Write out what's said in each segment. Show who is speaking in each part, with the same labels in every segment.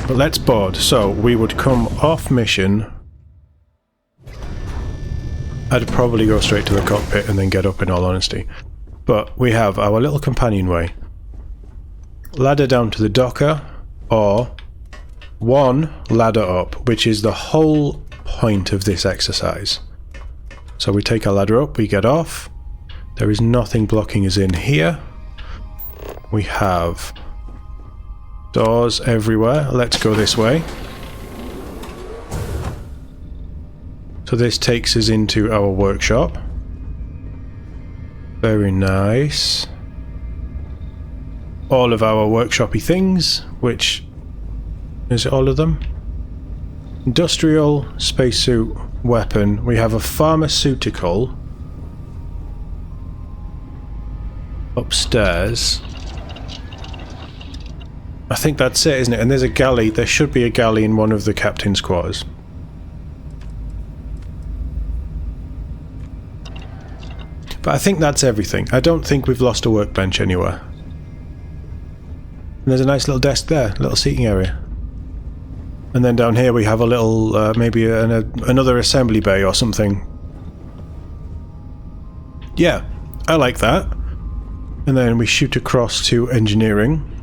Speaker 1: But let's board. So we would come off mission. I'd probably go straight to the cockpit and then get up, in all honesty. But we have our little companionway. Ladder down to the docker, or one ladder up, which is the whole point of this exercise. So we take our ladder up, we get off. There is nothing blocking us in here. We have doors everywhere. Let's go this way. So this takes us into our workshop. Very nice. All of our workshopy things, which is it all of them? Industrial, spacesuit, weapon. We have a pharmaceutical upstairs. I think that's it, isn't it? And there's a galley. There should be a galley in one of the captain's quarters. But I think that's everything. I don't think we've lost a workbench anywhere. And there's a nice little desk there, little seating area. And then down here we have a little, maybe another assembly bay or something. Yeah, I like that. And then we shoot across to engineering.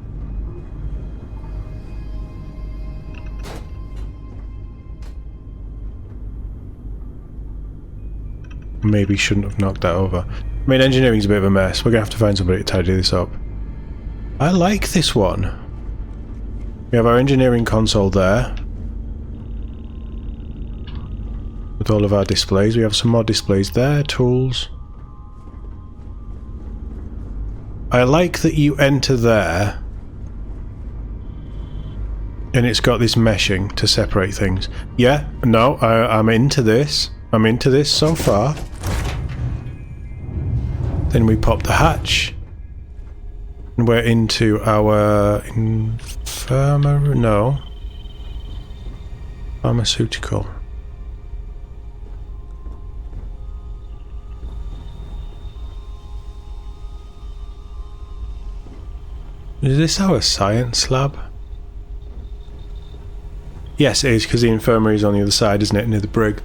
Speaker 1: Maybe shouldn't have knocked that over. I mean, engineering's a bit of a mess. We're gonna have to find somebody to tidy this up. I like this one. We have our engineering console there. With all of our displays. We have some more displays there. Tools. I like that you enter there. And it's got this meshing to separate things. Yeah, no, I'm into this. I'm into this so far. Then we pop the hatch. And we're into our infirmary. No. Pharmaceutical. Is this our science lab? Yes, it is, because the infirmary is on the other side, isn't it? Near the brig.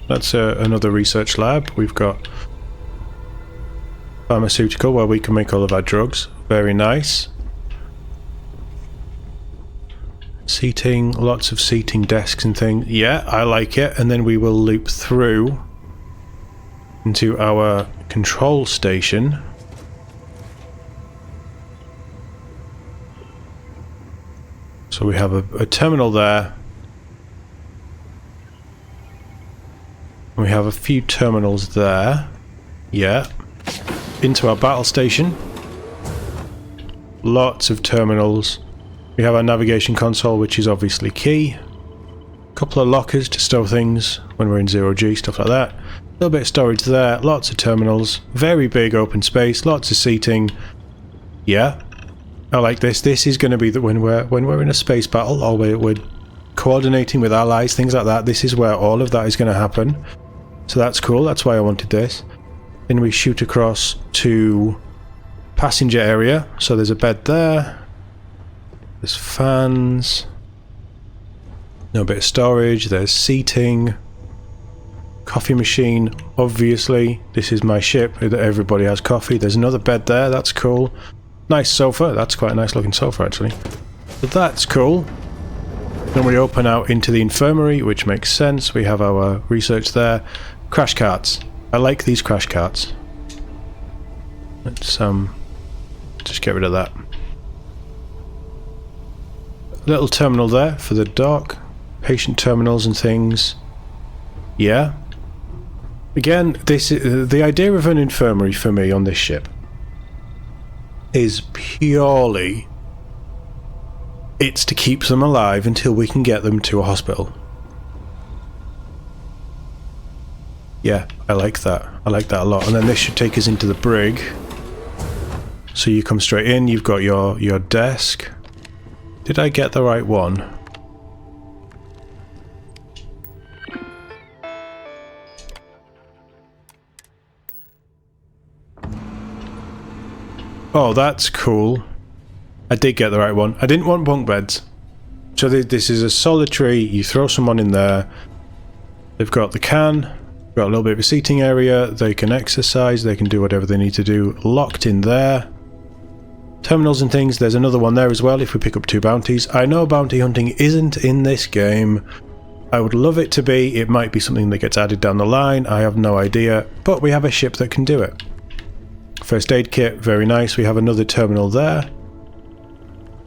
Speaker 1: That's another research lab. We've got pharmaceutical where we can make all of our drugs. Very nice. Seating, lots of seating desks and things. Yeah, I like it. And then we will loop through into our control station. So we have a terminal there. We have a few terminals there. Yeah. Into our battle station. Lots of terminals. We have our navigation console, which is obviously key. A couple of lockers to store things when we're in 0G, stuff like that. A little bit of storage there. Lots of terminals. Very big open space. Lots of seating. Yeah. I like this. This is going to be that when we're in a space battle or we're coordinating with allies, things like that. This is where all of that is going to happen. So that's cool. That's why I wanted this. Then we shoot across to passenger area. So there's a bed there. There's fans. No bit of storage. There's seating. Coffee machine. Obviously, this is my ship. Everybody has coffee. There's another bed there. That's cool. Nice sofa. That's quite a nice looking sofa, actually. But that's cool. Then we open out into the infirmary, which makes sense. We have our research there. Crash carts. I like these crash carts. Let's just get rid of that. Little terminal there for the dock. Patient terminals and things. Yeah. Again, this the idea of an infirmary for me on this ship is purely it's to keep them alive until we can get them to a hospital. Yeah, I like that. I like that a lot. And then this should take us into the brig. So you come straight in, you've got your desk. Did I get the right one? Oh, that's cool. I did get the right one. I didn't want bunk beds. So this is a solitary, you throw someone in there. They've got the can, got a little bit of a seating area, they can exercise, they can do whatever they need to do, locked in there. Terminals and things, there's another one there as well if we pick up 2 bounties. I know bounty hunting isn't in this game. I would love it to be. It might be something that gets added down the line, I have no idea. But we have a ship that can do it. First aid kit, very nice. We have another terminal there.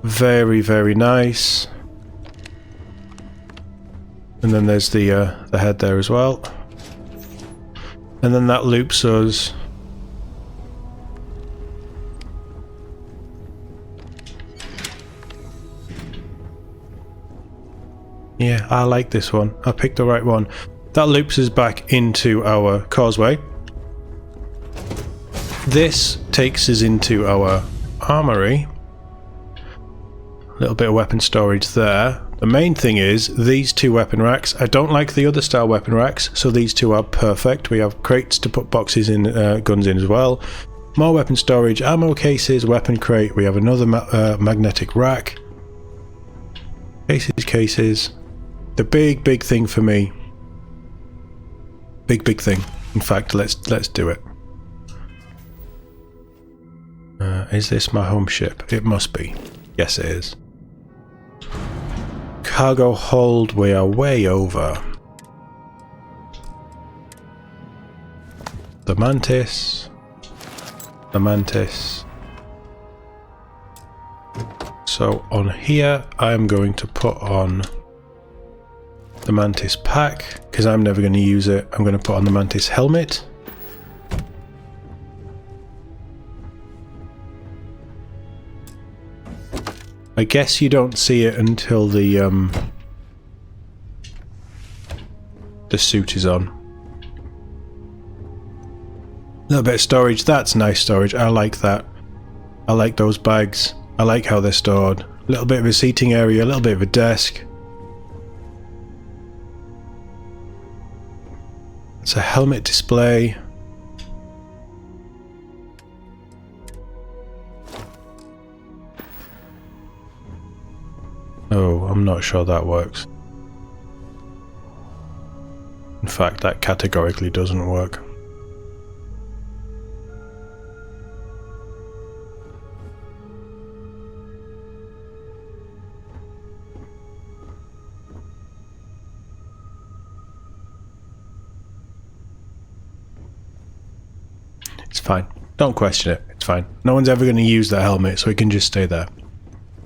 Speaker 1: Very, very nice. And then there's the head there as well. And then that loops us. Yeah, I like this one. I picked the right one. That loops us back into our causeway. This takes us into our armory. A little bit of weapon storage there. The main thing is these 2 weapon racks. I don't like the other style weapon racks, so these 2 are perfect. We have crates to put boxes in, guns in as well. More weapon storage, ammo cases, weapon crate. We have another magnetic rack. Cases. The big thing for me. Big thing. In fact, let's do it. Is this my home ship? It must be. Yes, it is. Cargo hold, we are way over. The Mantis. The Mantis. So on here, I'm going to put on the Mantis pack, because I'm never going to use it. I'm going to put on the Mantis helmet. I guess you don't see it until the suit is on. A little bit of storage, that's nice storage, I like that. I like those bags, I like how they're stored. A little bit of a seating area, a little bit of a desk. It's a helmet display. Oh, I'm not sure that works. In fact, that categorically doesn't work. It's fine. Don't question it. It's fine. No one's ever going to use that helmet, so it can just stay there.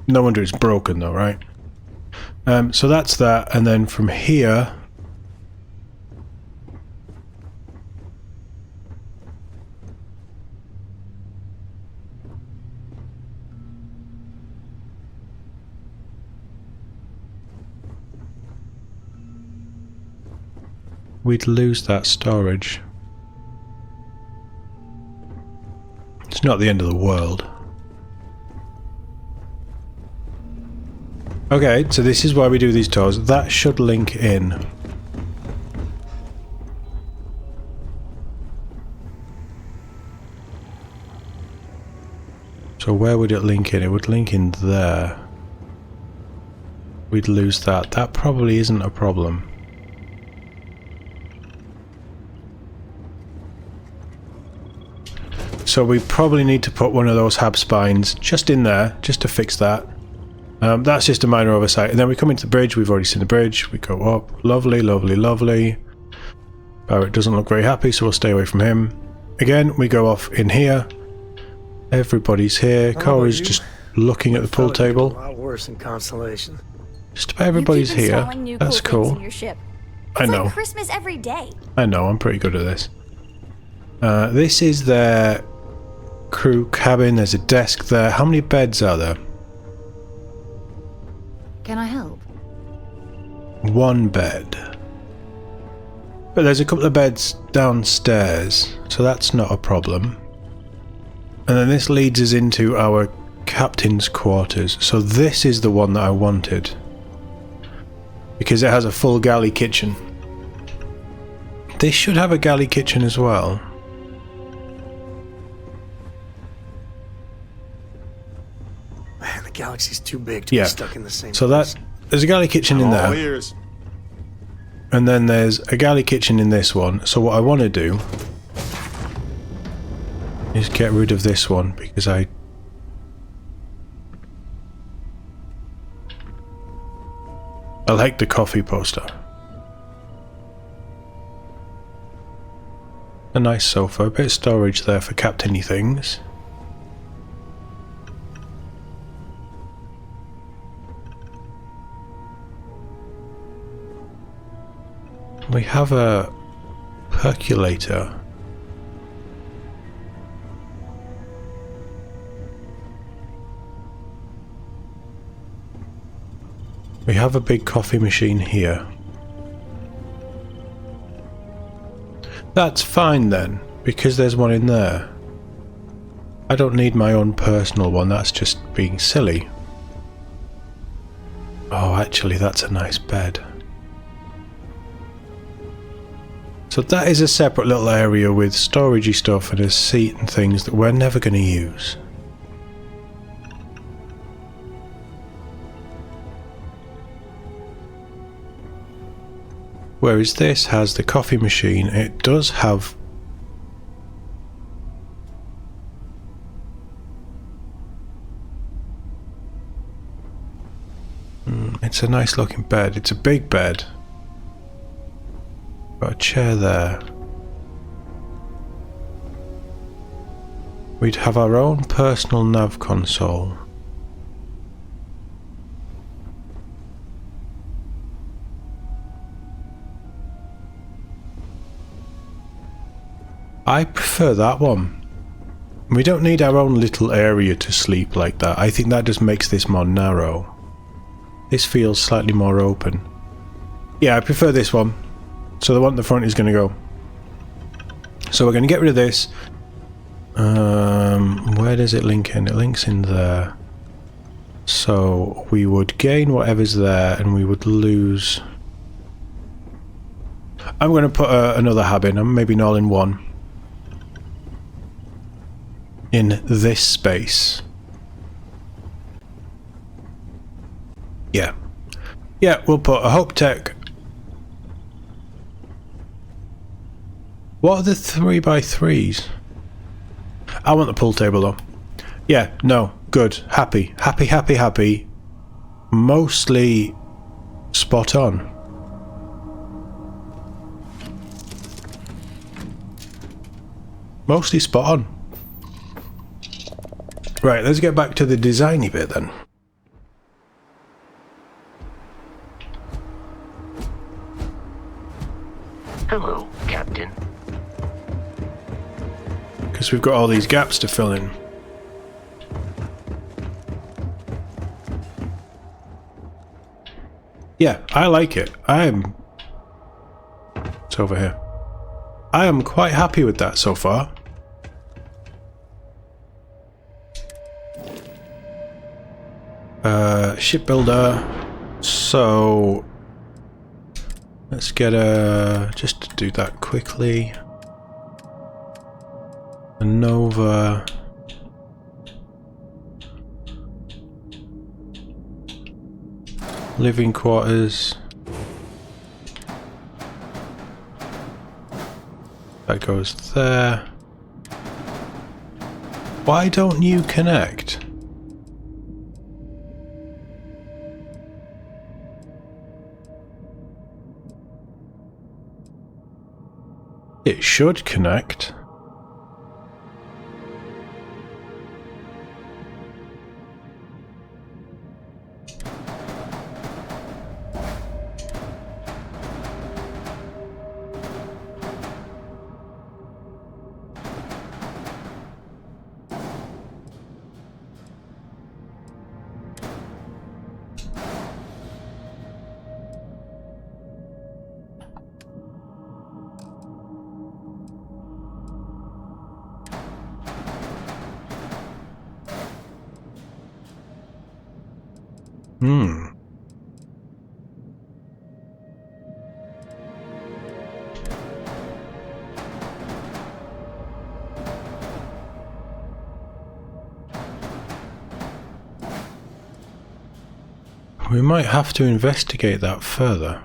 Speaker 1: No wonder it's broken though, right? So that's that, and then from here we'd lose that storage. It's not the end of the world. Okay, so this is why we do these tours. That should link in. So where would it link in? It would link in there. We'd lose that. That probably isn't a problem. So we probably need to put one of those hab spines just in there, just to fix that. That's just a minor oversight. And then we come into the bridge. We've already seen the bridge. We go up. Lovely, lovely, lovely. Barrett doesn't look very happy, so we'll stay away from him. Again, we go off in here. Everybody's here. Cora's just looking at the pool table.
Speaker 2: A lot worse in Constellation.
Speaker 1: Just about everybody's here. That's cool. I know.
Speaker 3: Like Christmas every day.
Speaker 1: I know. I'm pretty good at this. This is their crew cabin. There's a desk there. How many beds are there?
Speaker 3: Can I help?
Speaker 1: 1 bed. But there's a couple of beds downstairs, so that's not a problem. And then this leads us into our captain's quarters. So this is the one that I wanted, because it has a full galley kitchen. This should have a galley kitchen as well.
Speaker 2: Man, the galaxy's too big to
Speaker 1: Yeah.
Speaker 2: be stuck in the same
Speaker 1: So
Speaker 2: place.
Speaker 1: there's a galley kitchen in
Speaker 4: All
Speaker 1: there.
Speaker 4: ears.
Speaker 1: And then there's a galley kitchen in this one. So what I want to do is get rid of this one because I like the coffee poster. A nice sofa, a bit of storage there for captainy things. We have a percolator. We have a big coffee machine here. That's fine then, because there's one in there. I don't need my own personal one, that's just being silly. Oh, actually, that's a nice bed. So that is a separate little area with storagey stuff and a seat and things that we're never going to use. Whereas this has the coffee machine, it does have it's a nice looking bed, it's a big bed. Got a chair there. We'd have our own personal nav console. I prefer that one. We don't need our own little area to sleep like that. I think that just makes this more narrow. This feels slightly more open. Yeah, I prefer this one. So the one at the front is going to go. So we're going to get rid of this. Where does it link in? It links in there. So we would gain whatever's there and we would lose. I'm going to put another hab in, maybe an all-in-one. In this space. Yeah. Yeah, we'll put a Hope Tech. What are the 3x3s? I want the pool table though. Yeah, no, good. Happy. Happy, happy, happy. Mostly spot on. Mostly spot on. Right, let's get back to the designy bit then.
Speaker 5: Hello, Captain.
Speaker 1: Because we've got all these gaps to fill in. Yeah, I like it. It's over here. I am quite happy with that so far. Shipbuilder. So let's get just to do that quickly. A Nova. Living quarters. That goes there. Why don't you connect? It should connect. We might have to investigate that further.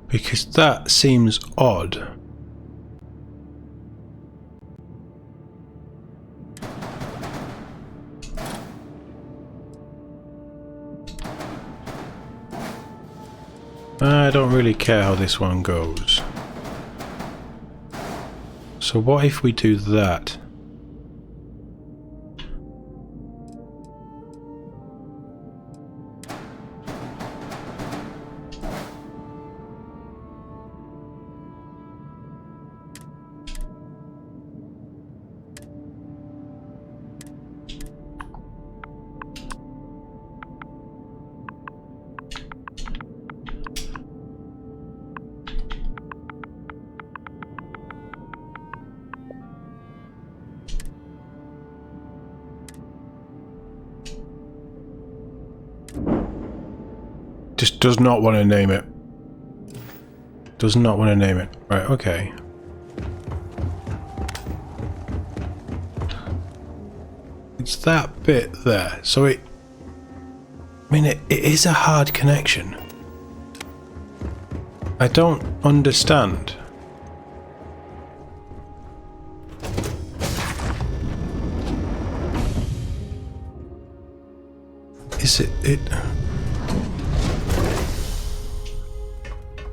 Speaker 1: Because that seems odd. I don't really care how this one goes. So what if we do that? Just does not want to name it. Does not want to name it. Right, okay. It's that bit there. So it... I mean, it is a hard connection. I don't understand. Is it...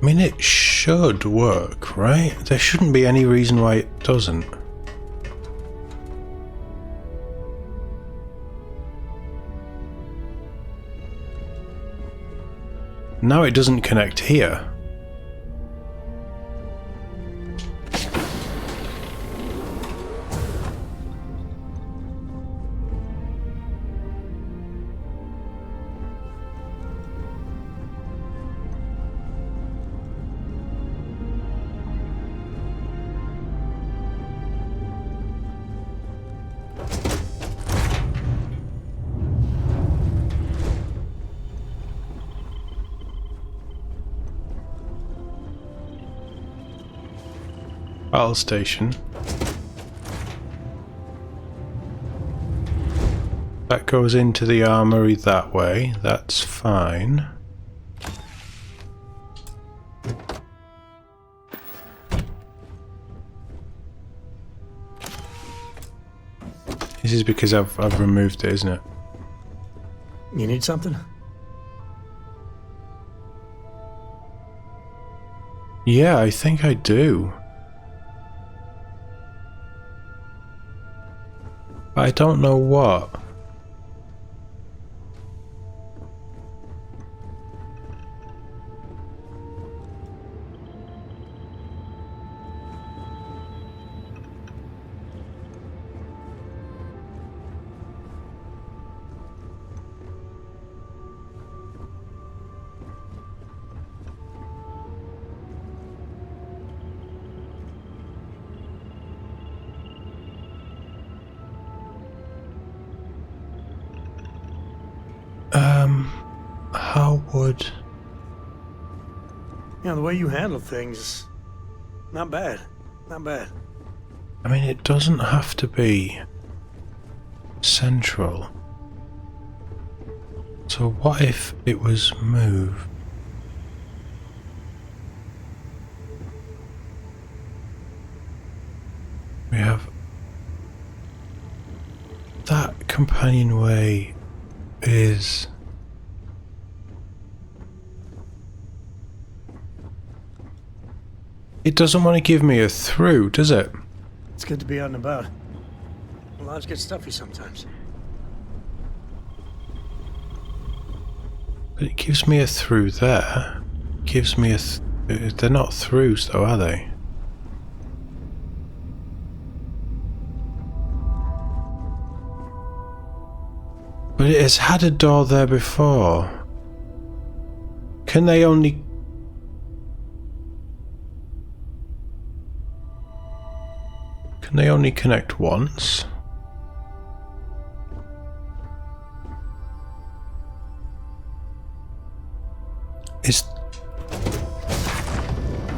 Speaker 1: I mean, it should work, right? There shouldn't be any reason why it doesn't. Now it doesn't connect here. Battle station. That goes into the armory that way. That's fine. This is because I've removed it, isn't it?
Speaker 2: You need something?
Speaker 1: Yeah, I think I do. I don't know what. How would...
Speaker 2: Yeah, the way you handle things, not bad. Not bad.
Speaker 1: I mean, it doesn't have to be central. So what if it was moved? We have that companionway is... It doesn't want to give me a through, does it?
Speaker 2: It's good to be out and about. The lodge gets stuffy sometimes.
Speaker 1: But it gives me a through there. It gives me a... They're not throughs though, are they? But it has had a door there before. Can they only... Can they only connect once?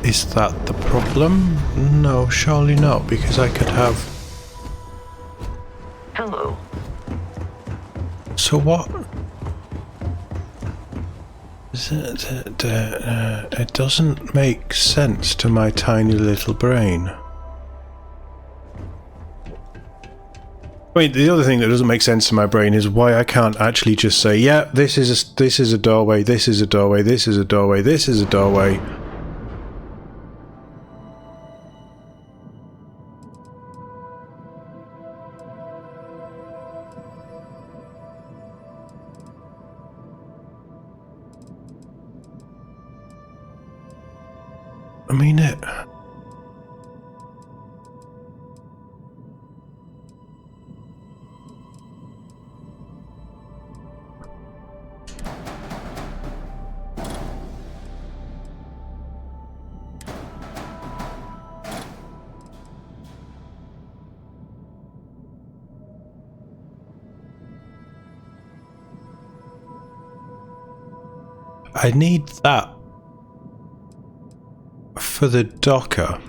Speaker 1: Is that the problem? No, surely not, because I could have...
Speaker 5: Hello.
Speaker 1: So what? It doesn't make sense to my tiny little brain. I mean, the other thing that doesn't make sense to my brain is why I can't actually just say, yeah, this is a doorway, this is a doorway, this is a doorway, this is a doorway. I mean it. I need that for the docker.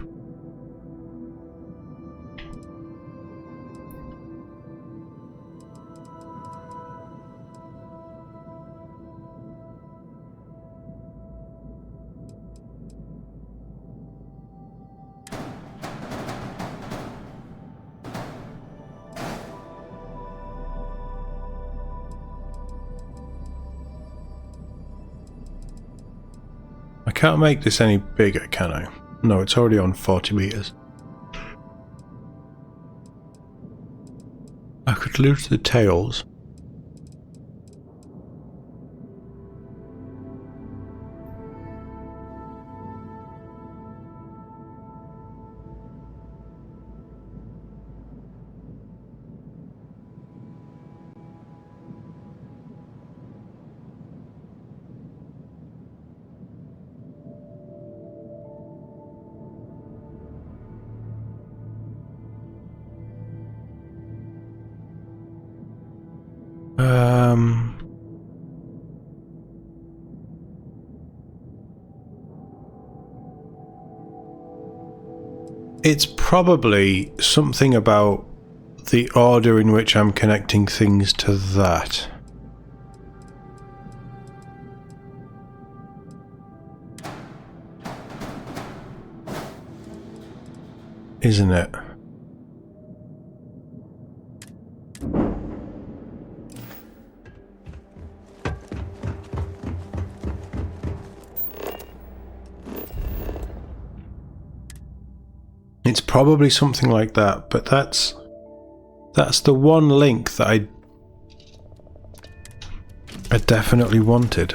Speaker 1: I can't make this any bigger, can I? No, it's already on 40 meters. I could lose the tails. It's probably something about the order in which I'm connecting things to that. Isn't it? It's probably something like that, but that's the one link that I definitely wanted.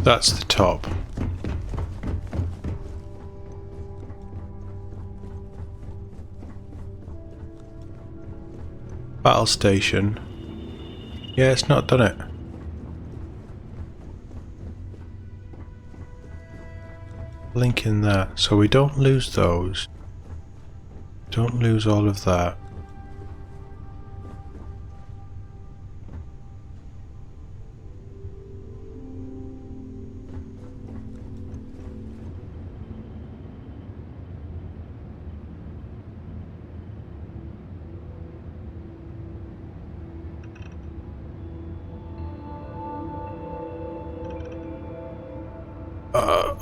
Speaker 1: That's the top. Battle station. Yeah, it's not done it. Link in that, so we don't lose those. Don't lose all of that.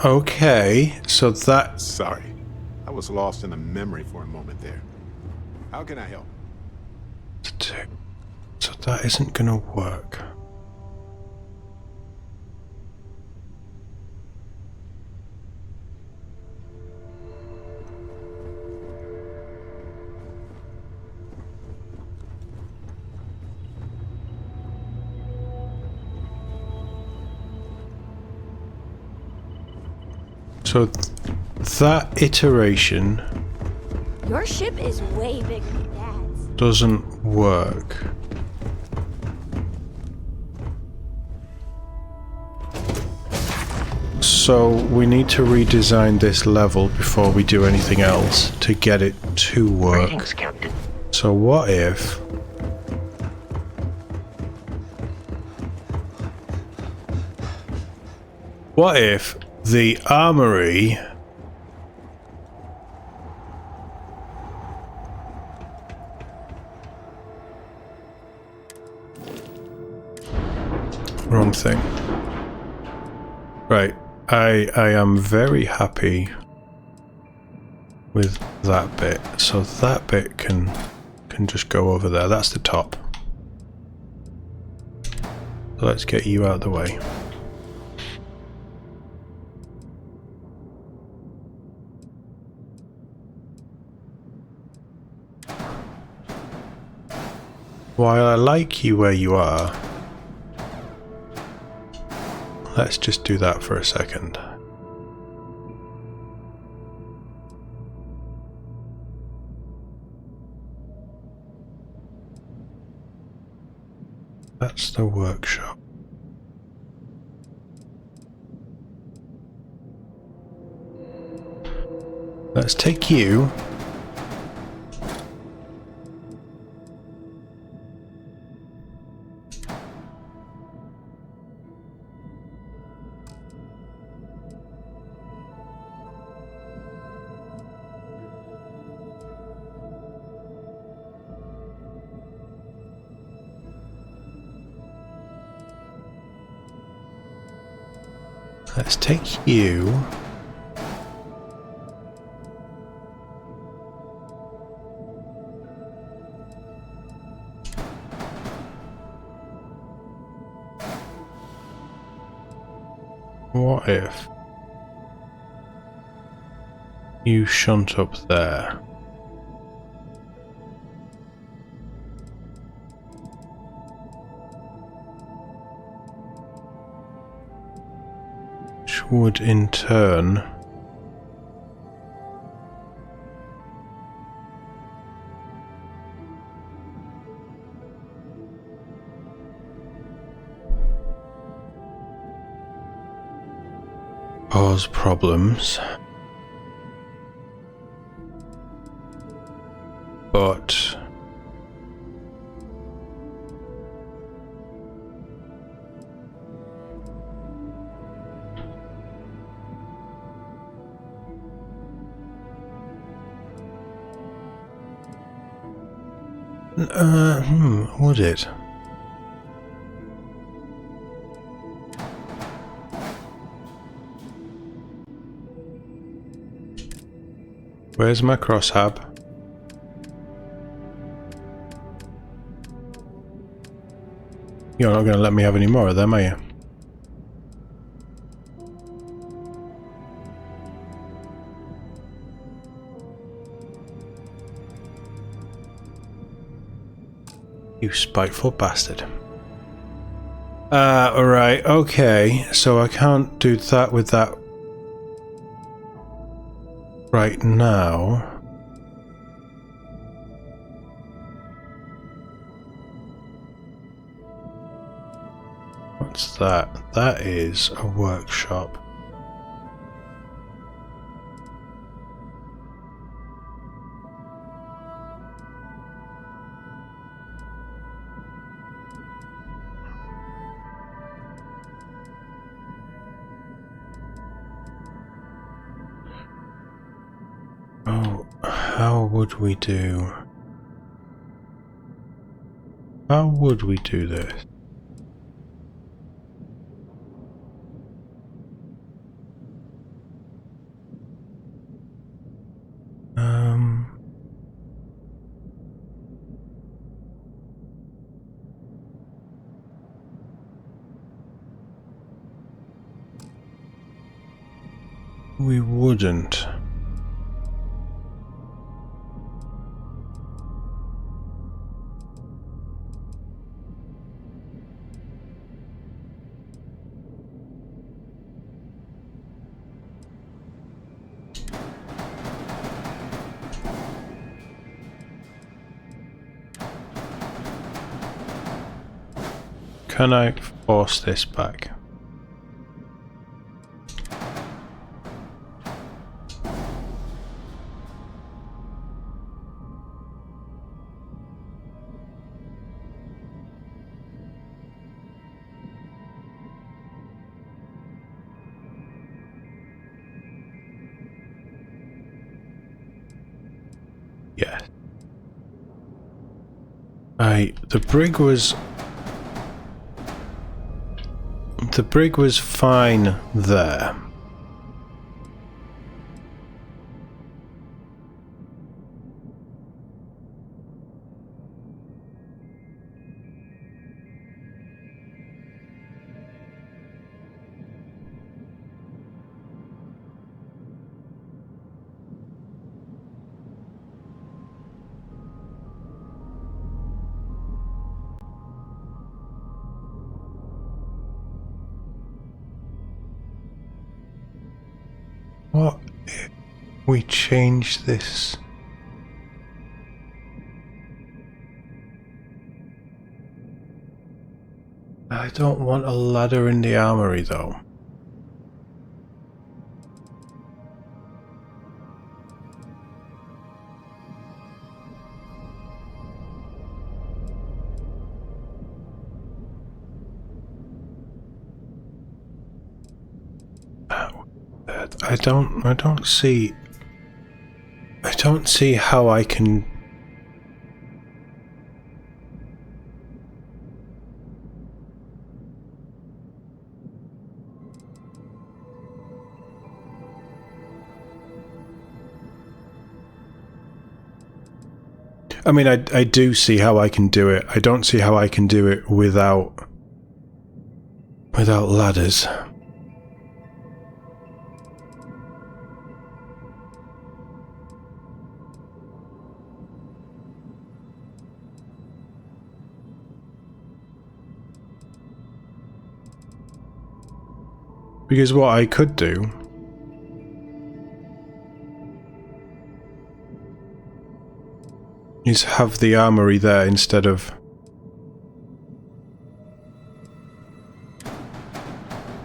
Speaker 1: Okay, so that...
Speaker 4: Sorry, I was lost in a memory for a moment there. How can I help?
Speaker 1: So that isn't gonna work. So that iteration
Speaker 3: Your ship is way bigger than Dad's.
Speaker 1: doesn't work. So we need to redesign this level before we do anything else to get it to work.
Speaker 5: Greetings, Captain.
Speaker 1: So what if... What if the armory... Wrong thing. Right, I am very happy with that bit. So that bit can just go over there. That's the top. So let's get you out of the way. While I like you where you are, let's just do that for a second. That's the workshop. Let's take you. Let's take you. What if you shunt up there? Which would in turn cause problems, but would it? Where's my crosshab? You're not going to let me have any more of them, are you? You spiteful bastard. Alright, okay. So I can't do that with that right now. What's that? That is a workshop. Oh, how would we do? How would we do this? We wouldn't. Can I force this back? Right, the brig was fine there. What if we change this? I don't want a ladder in the armory though. I don't see how I can. I mean, I do see how I can do it. I don't see how I can do it without ladders. Because what I could do is have the armory there instead of...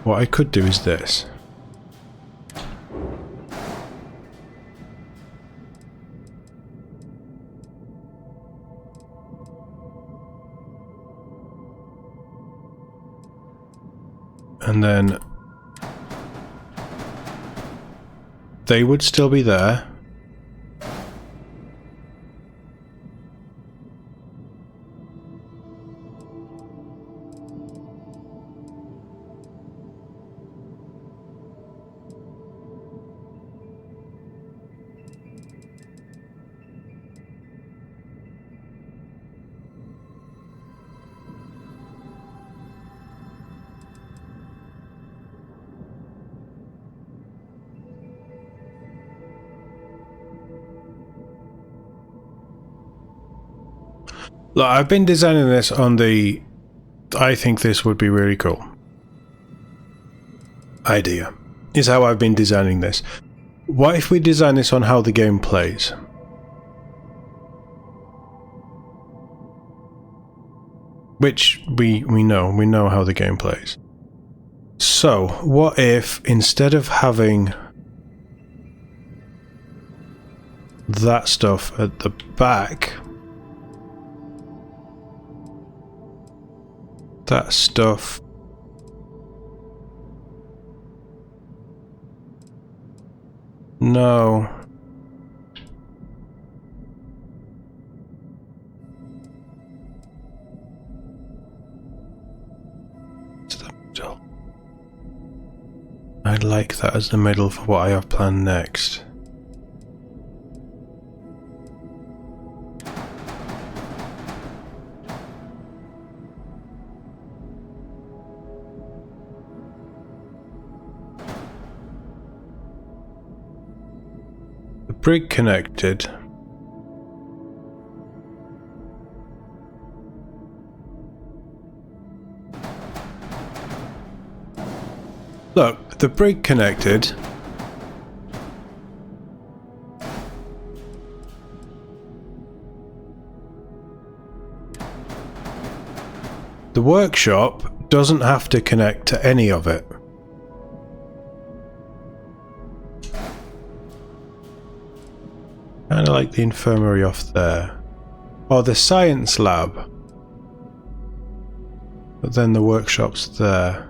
Speaker 1: What I could do is this. And then they would still be there. Look, I've been designing this on the... I think this would be really cool. Idea. Is how I've been designing this. What if we design this on how the game plays? Which we know how the game plays. So, what if instead of having that stuff at the back, that stuff no. It's the middle. I'd like that as the middle for what I have planned next. Brig connected. Look, the brig connected. The workshop doesn't have to connect to any of it. Kind of like the infirmary off there. Or the science lab. But then the workshop's there.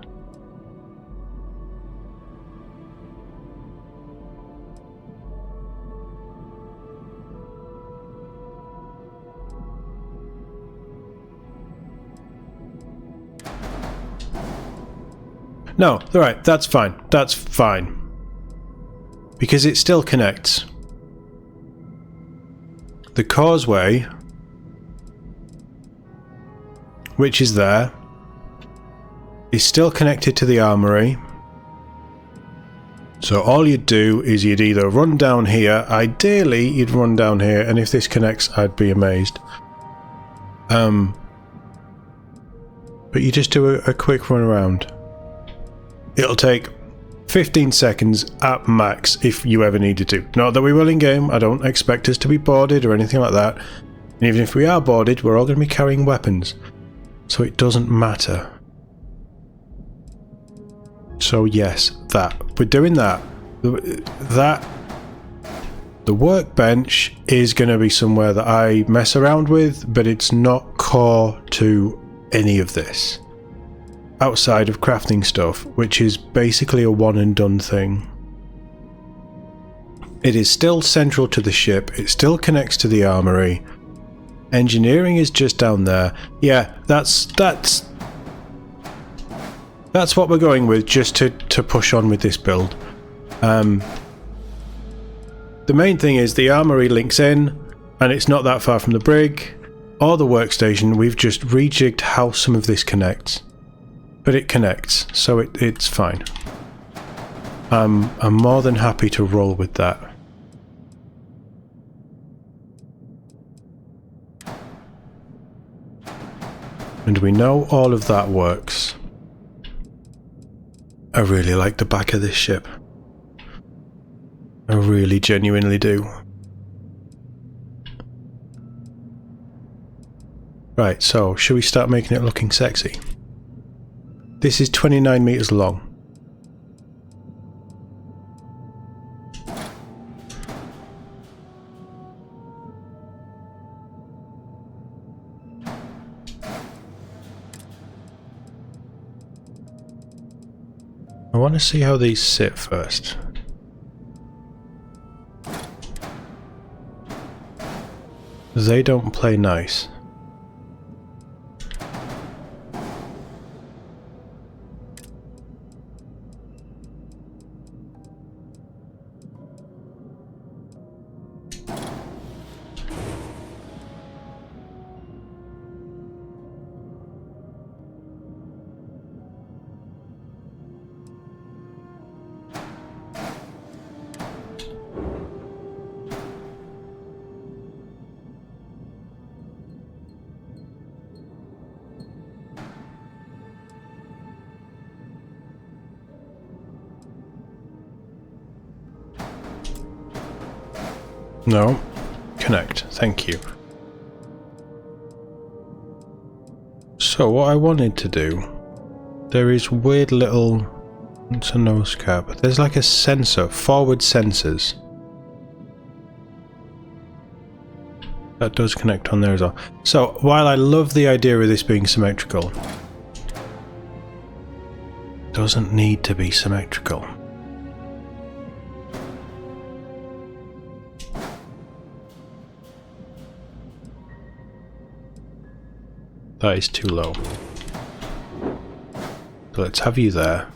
Speaker 1: No, alright, that's fine. That's fine. Because it still connects. The causeway, which is there, is still connected to the armory. So all you'd do is you'd either run down here, ideally you'd run down here, and if this connects I'd be amazed. But you just do a quick run around. It'll take 15 seconds at max if you ever needed to. Not that we will in game, I don't expect us to be boarded or anything like that. And even if we are boarded, we're all going to be carrying weapons. So it doesn't matter. So yes, that. We're doing that. The workbench is going to be somewhere that I mess around with, but it's not core to any of this. Outside of crafting stuff, which is basically a one and done thing. It is still central to the ship, it still connects to the armory. Engineering is just down there. Yeah, that's what we're going with, just to push on with this build. The main thing is the armory links in, and it's not that far from the brig or the workstation. We've just rejigged how some of this connects. But it connects, so it's fine. I'm more than happy to roll with that. And we know all of that works. I really like the back of this ship. I really genuinely do. Right, so should we start making it looking sexy? This is 29 meters long. I want to see how these sit first. They don't play nice. No. Connect. Thank you. So what I wanted to do, there is weird little, it's a nose cap, there's like a sensor, forward sensors. That does connect on there as well. So while I love the idea of this being symmetrical, it doesn't need to be symmetrical. That is too low. So let's have you there.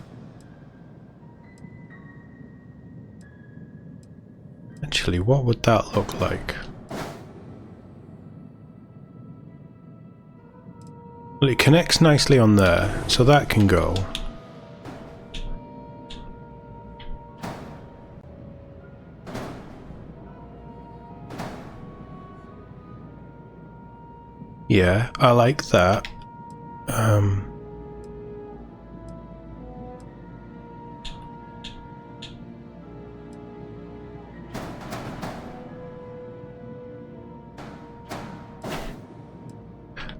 Speaker 1: Actually, what would that look like? Well, it connects nicely on there, so that can go. Yeah, I like that.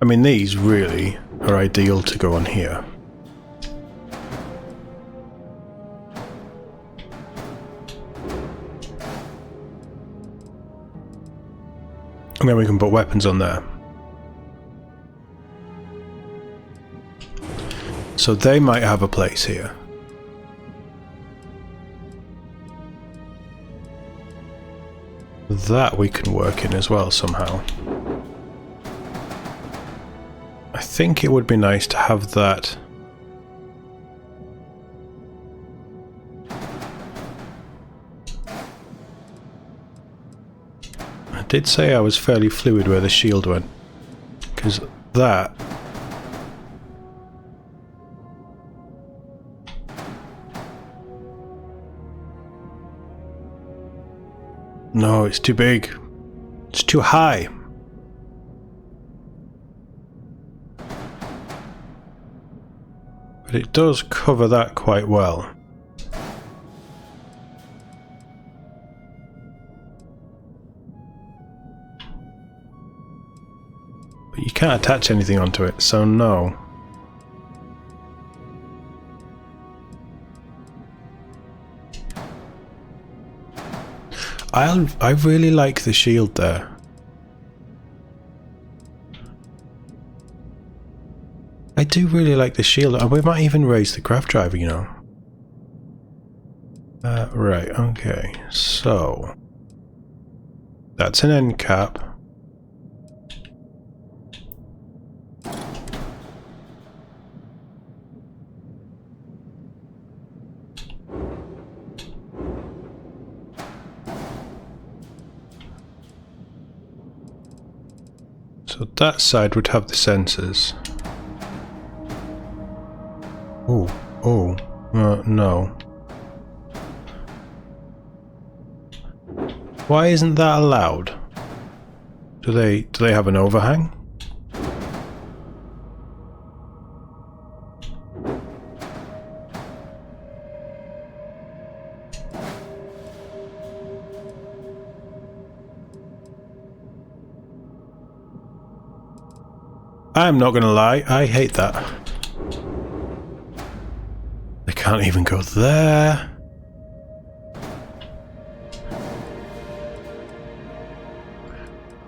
Speaker 1: I mean, these really are ideal to go on here. And then we can put weapons on there. So they might have a place here. That we can work in as well somehow. I think it would be nice to have that did say I was fairly fluid where the shield went. Because that... No, it's too big. It's too high. But it does cover that quite well. But you can't attach anything onto it, so no. I really like the shield there. I do really like the shield. We might even raise the craft driver, you know. Right, okay. So that's an end cap. So that side would have the sensors. No. Why isn't that allowed? Do they have an overhang? I'm not gonna lie, I hate that. They can't even go there.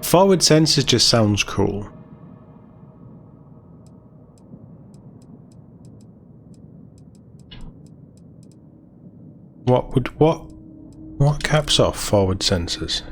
Speaker 1: Forward sensors just sounds cool. What caps off forward sensors?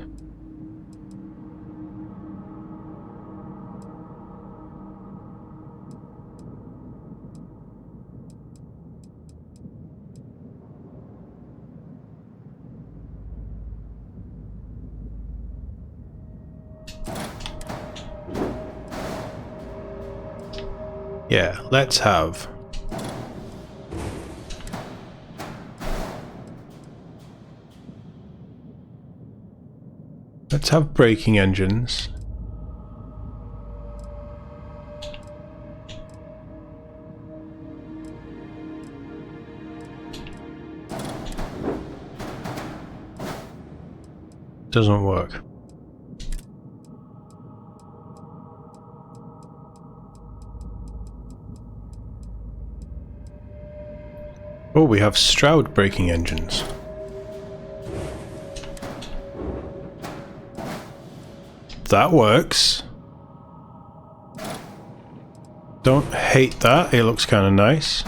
Speaker 1: Yeah, let's have braking engines. Doesn't work. Oh, we have Stroud braking engines. That works. Don't hate that, it looks kind of nice.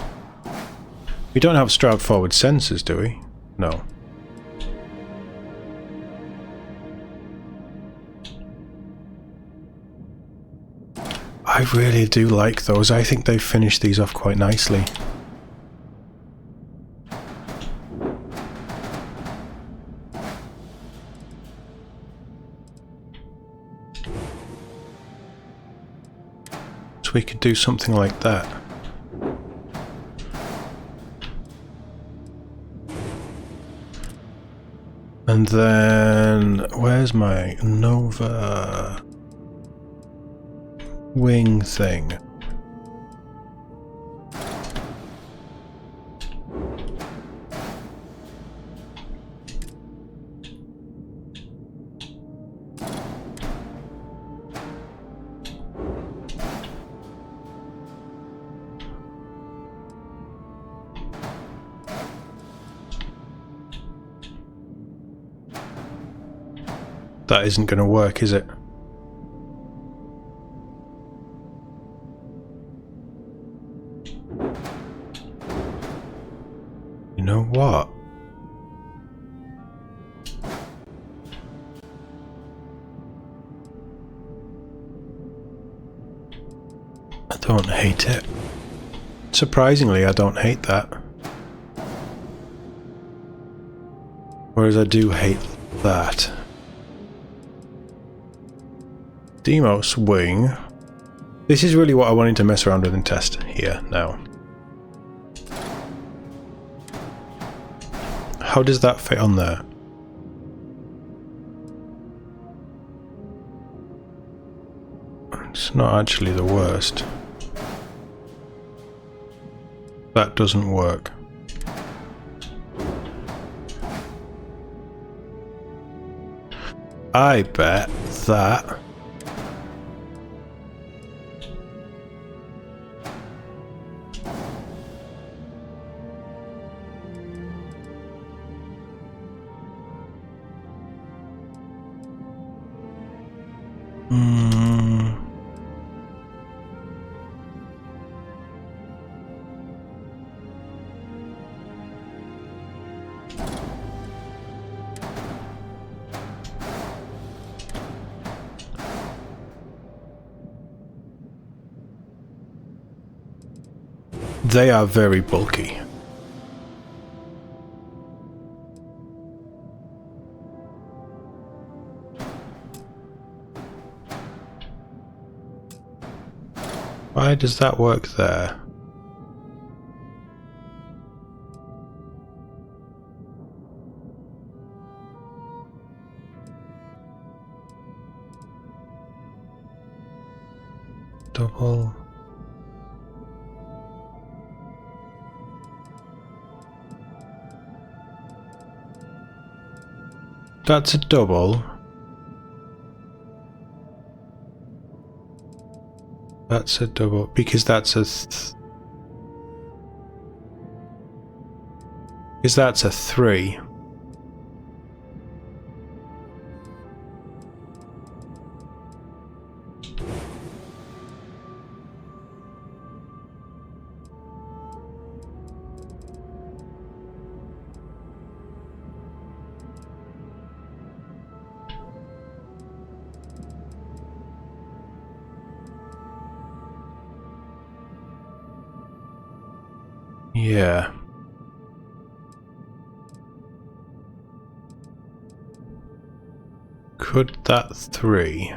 Speaker 1: We don't have Stroud forward sensors, do we? No. I really do like those. I think they've finished these off quite nicely. We could do something like that. And then where's my Nova wing thing? That isn't going to work, is it? You know what? I don't hate it. Surprisingly, I don't hate that. Whereas I do hate that. Demos wing. This is really what I wanted to mess around with and test here now. How does that fit on there? It's not actually the worst. That doesn't work. I bet that they are very bulky. Why does that work there? Double. That's a double. That's a double because that's a because that's a 3. Yeah. Could that 3?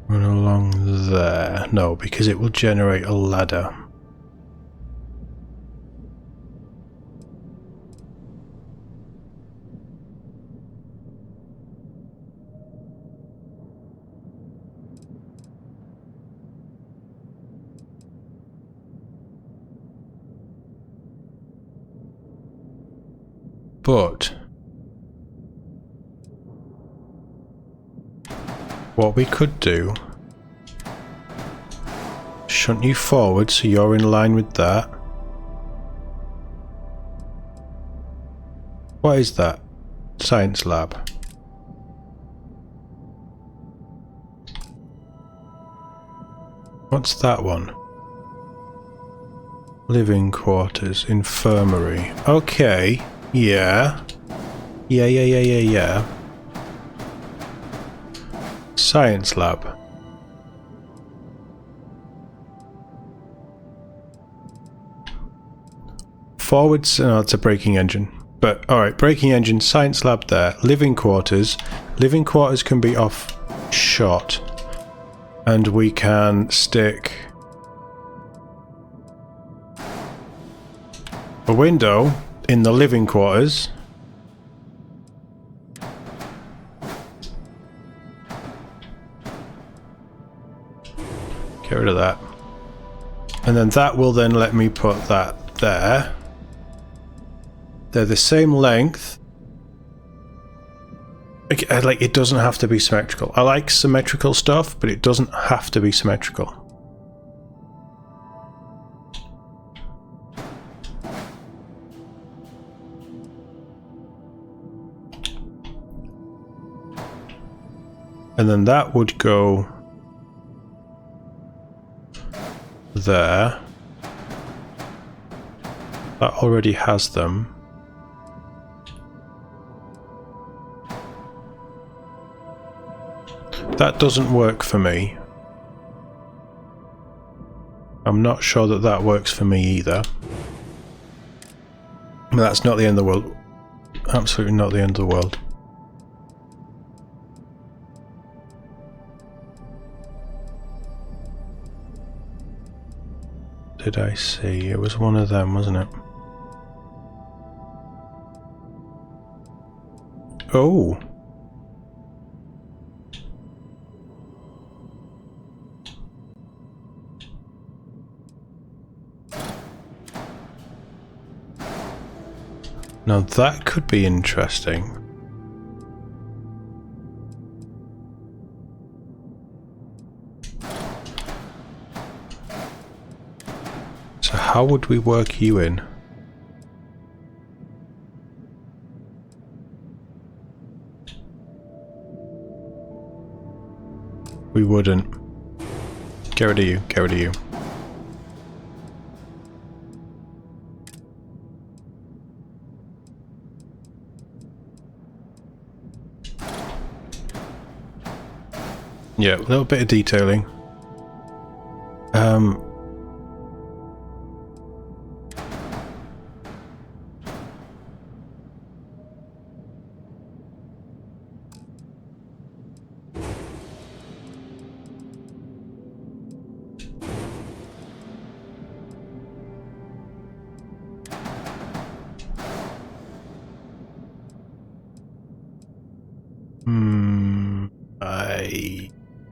Speaker 1: Run along there? No, because it will generate a ladder. But what we could do, shunt you forward so you're in line with that. What is that? Science lab. What's that one? Living quarters, infirmary. Okay. Yeah. Yeah. Science lab. Forwards, no, it's a braking engine. But, alright, braking engine, science lab there. Living quarters. Living quarters can be off shot. And we can stick a window in the living quarters. Get rid of that. And then that will then let me put that there. They're the same length. Like, it doesn't have to be symmetrical. I like symmetrical stuff, but it doesn't have to be symmetrical. And then that would go there. That already has them. That doesn't work for me. I'm not sure that that works for me either. But that's not the end of the world. Absolutely not the end of the world. Did I see? It was one of them, wasn't it? Oh! Now that could be interesting. So how would we work you in? We wouldn't. Get rid of you, get rid of you. Yeah, a little bit of detailing.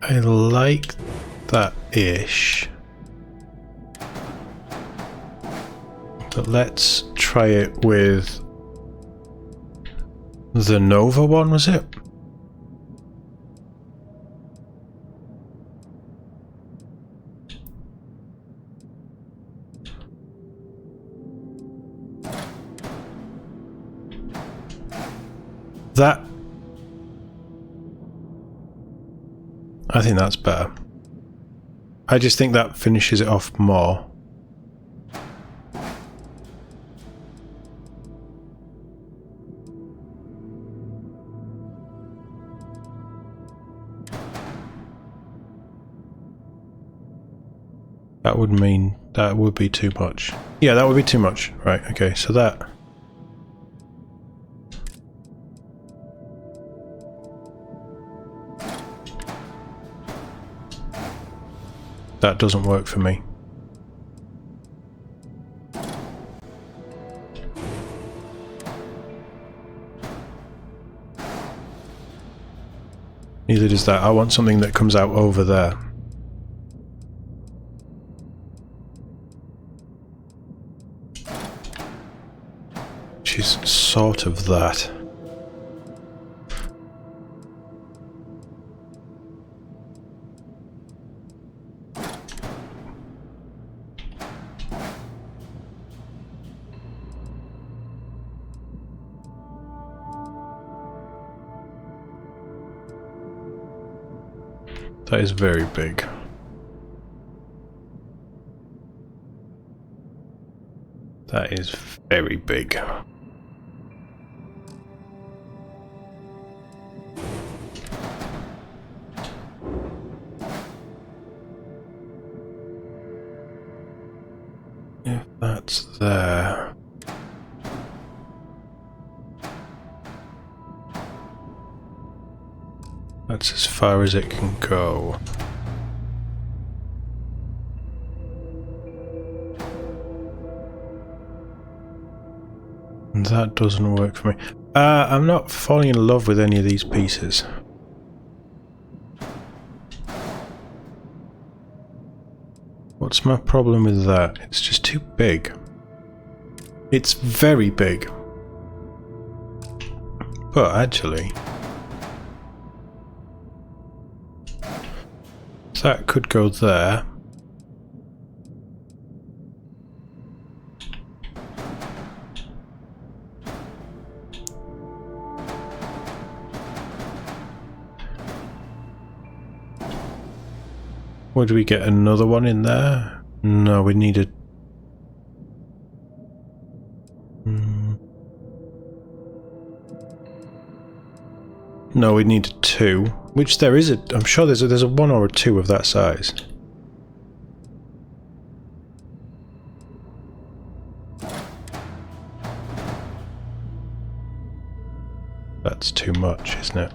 Speaker 1: I like that ish. But let's try it with the Nova one, was it? That, I think that's better. I just think that finishes it off more. That would mean that would be too much. Yeah, that would be too much. Right, okay, so that... that doesn't work for me. Neither does that. I want something that comes out over there. Which is sort of that. That is very big. That is very big. If that's there... that's as far as it can go. And that doesn't work for me. I'm not falling in love with any of these pieces. What's my problem with that? It's just too big. It's very big. But actually... that could go there. Would we get another one in there? No, we needed... no, we needed two. Which there is a... I'm sure there's a one or a two of that size. That's too much, isn't it?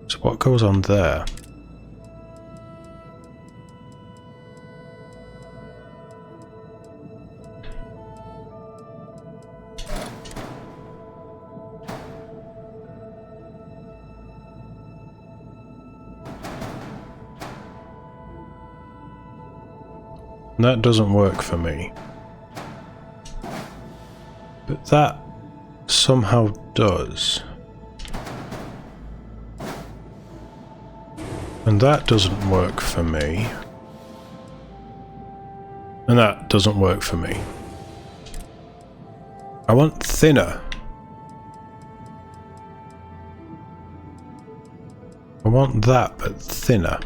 Speaker 1: So what goes on there? That doesn't work for me. But that somehow does. And that doesn't work for me. And that doesn't work for me. I want thinner. I want that, but thinner.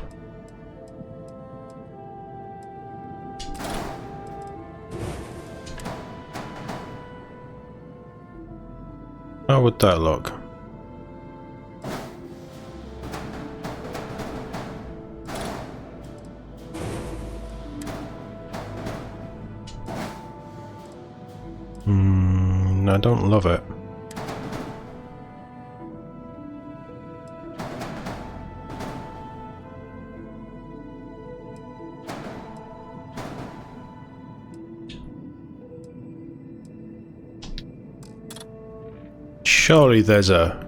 Speaker 1: How would that look? I don't love it. Surely there's a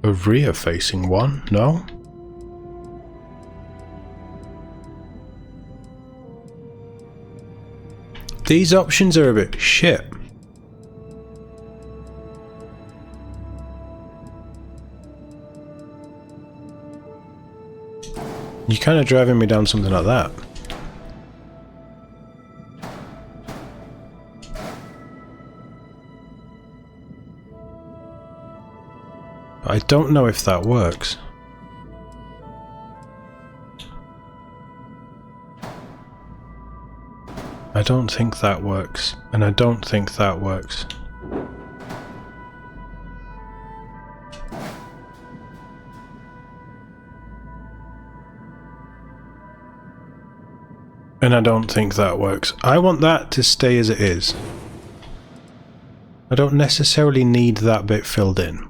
Speaker 1: rear-facing one, no? These options are a bit shit. You're kind of driving me down something like that. I don't know if that works. I don't think that works, and I don't think that works. And I don't think that works. I want that to stay as it is. I don't necessarily need that bit filled in.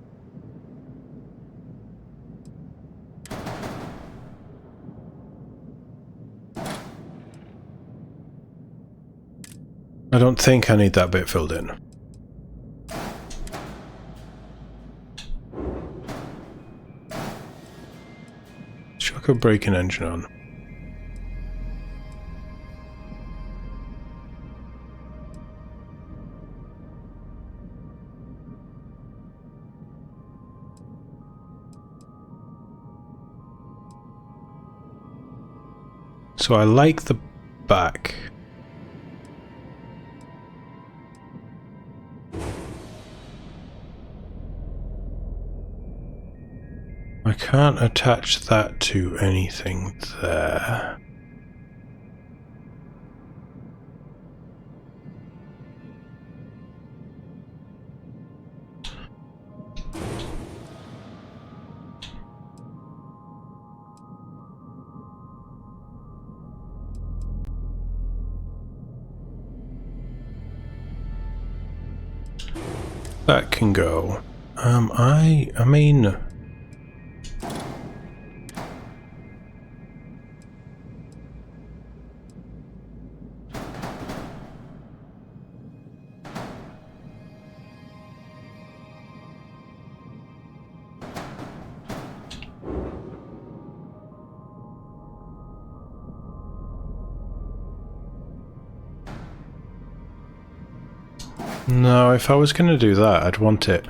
Speaker 1: I don't think I need that bit filled in. Chuck a braking engine on. So I like the back. I can't attach that to anything there. That can go. I mean... No, if I was going to do that, I'd want it.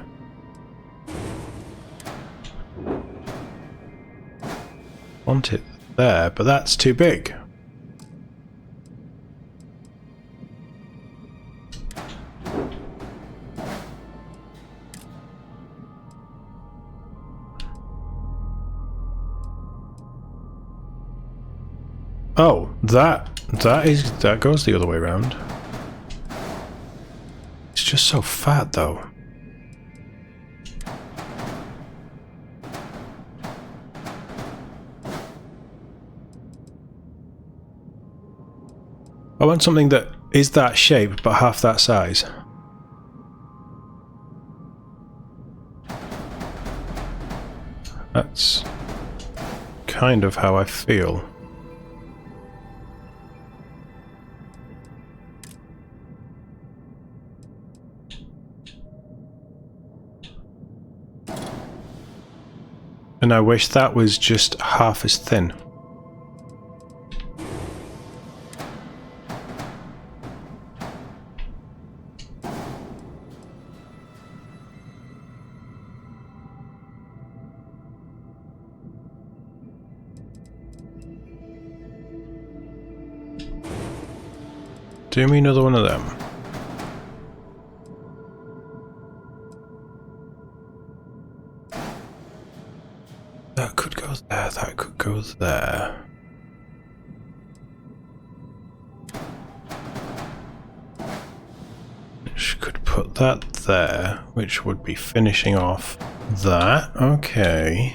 Speaker 1: Want it there, but that's too big. Oh, that goes the other way around. It's just so fat, though. I want something that is that shape but half that size. That's kind of how I feel. And I wish that was just half as thin. Do me another one of them. That could go there, that could go there. Which could put that there, which would be finishing off that. Okay.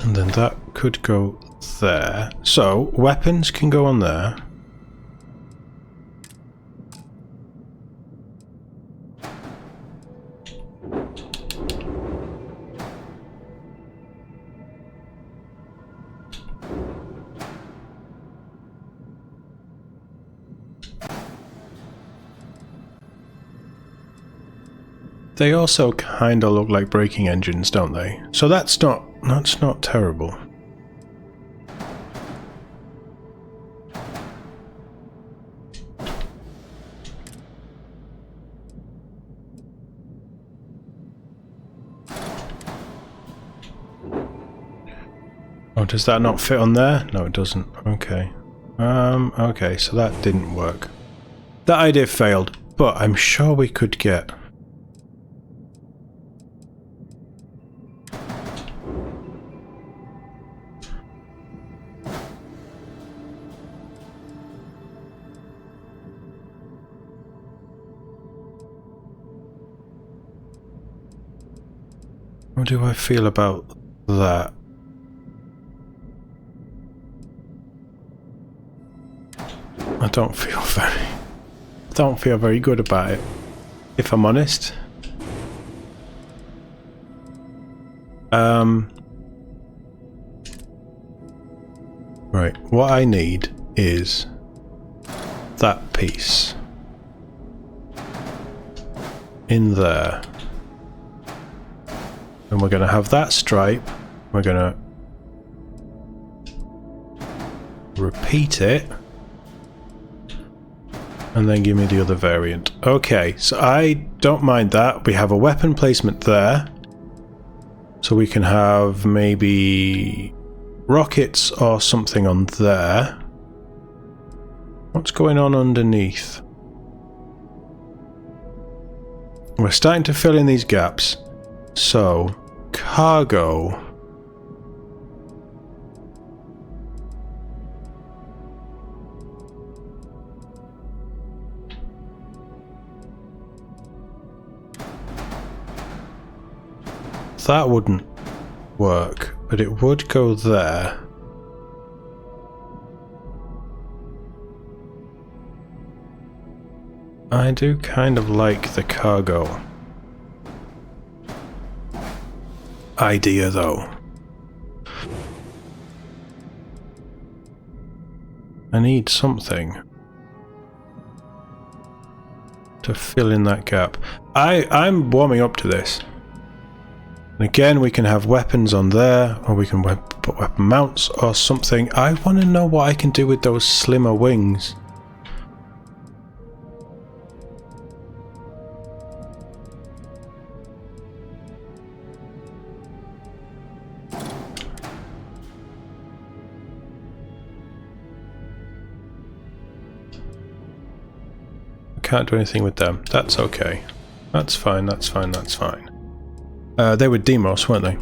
Speaker 1: And then that could go there. So, weapons can go on there. They also kind of look like braking engines, don't they? So that's not terrible. Oh, does that not fit on there? No, it doesn't. Okay. Okay, so that didn't work. That idea failed, but I'm sure we could get... What do I feel about that? I don't feel very good about it, if I'm honest. Right, what I need is that piece in there. And we're going to have that stripe. We're going to repeat it. And then give me the other variant. Okay, so I don't mind that. We have a weapon placement there. So we can have maybe rockets or something on there. What's going on underneath? We're starting to fill in these gaps. So, cargo. That wouldn't work, but it would go there. I do kind of like the cargo idea, though. I need something to fill in that gap. I'm warming up to this. And again, we can have weapons on there, or we can put weapon mounts or something. I want to know what I can do with those slimmer wings. Can't do anything with them. That's okay. That's fine, that's fine, that's fine. They were Demos, weren't they?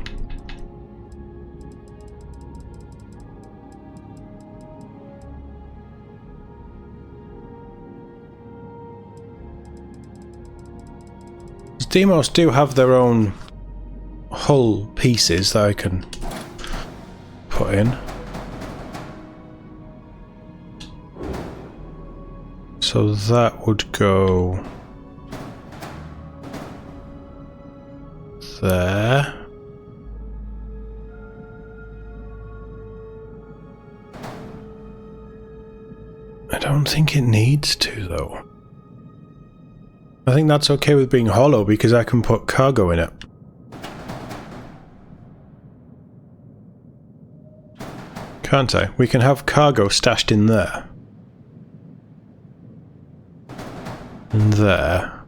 Speaker 1: Demos do have their own hull pieces that I can put in. So that would go there. I don't think it needs to, though. I think that's okay with being hollow because I can put cargo in it. Can't I? We can have cargo stashed in there. And there.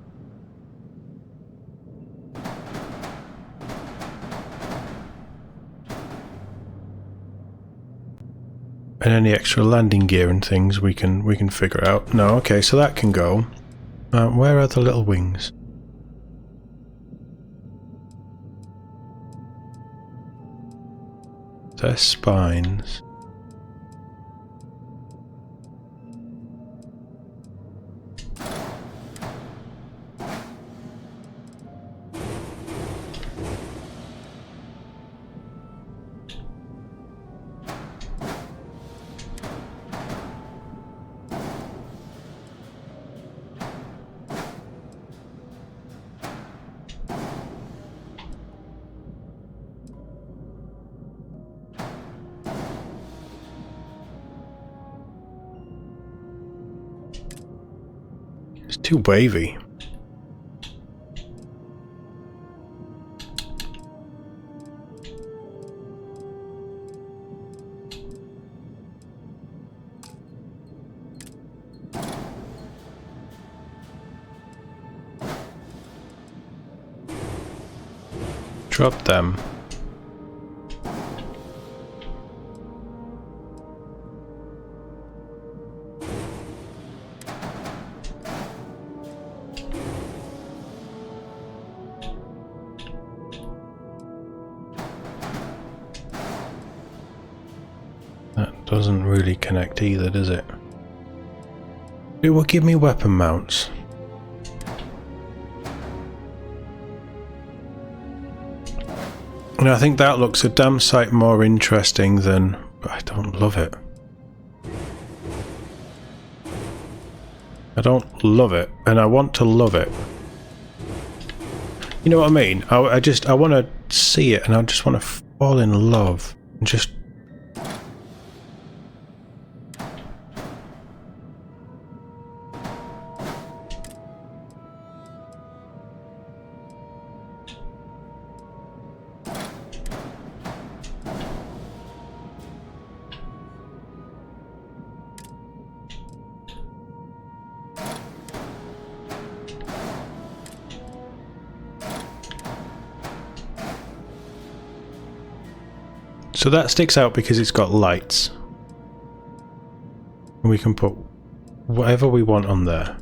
Speaker 1: And any extra landing gear and things we can figure out. No, okay, so that can go. Where are the little wings? They're spines. It's too wavy. Drop them. Doesn't really connect either, does it? It will give me weapon mounts. And I think that looks a damn sight more interesting than... But I don't love it. I don't love it, and I want to love it. You know what I mean? I want to see it, and I just want to fall in love. And just... So that sticks out because it's got lights. And we can put whatever we want on there.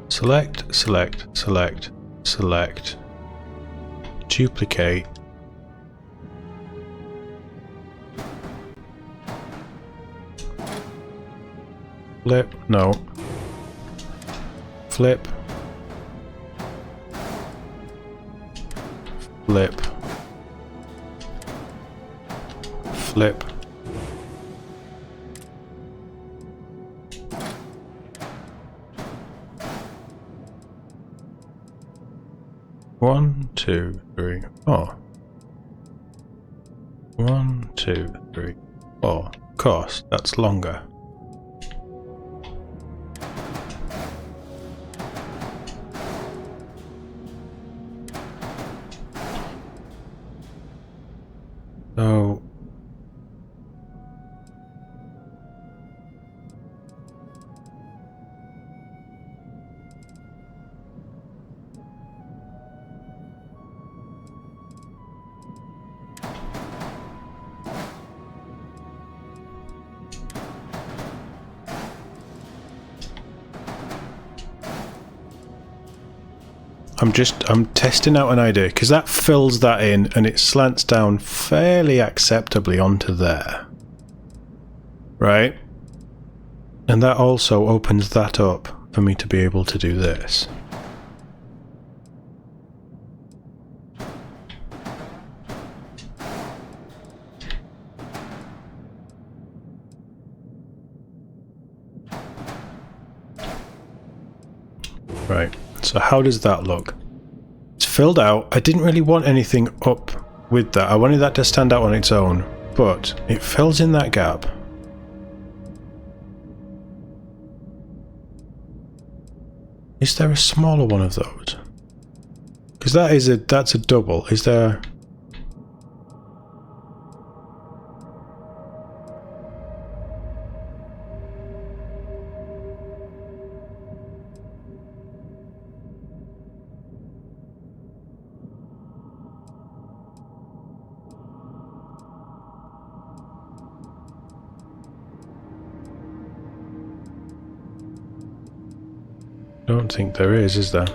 Speaker 1: Select, select, select, select. Duplicate. Flip, no. Flip. Flip. Flip. One, two, three, four. 1, 2, 3, 4. Of course, that's longer. So I'm testing out an idea because that fills that in and it slants down fairly acceptably onto there, right? And that also opens that up for me to be able to do this. Right, so how does that look? It's filled out. I didn't really want anything up with that. I wanted that to stand out on its own, but it fills in that gap. Is there a smaller one of those? Because that's a double. Is there... I don't think there is there?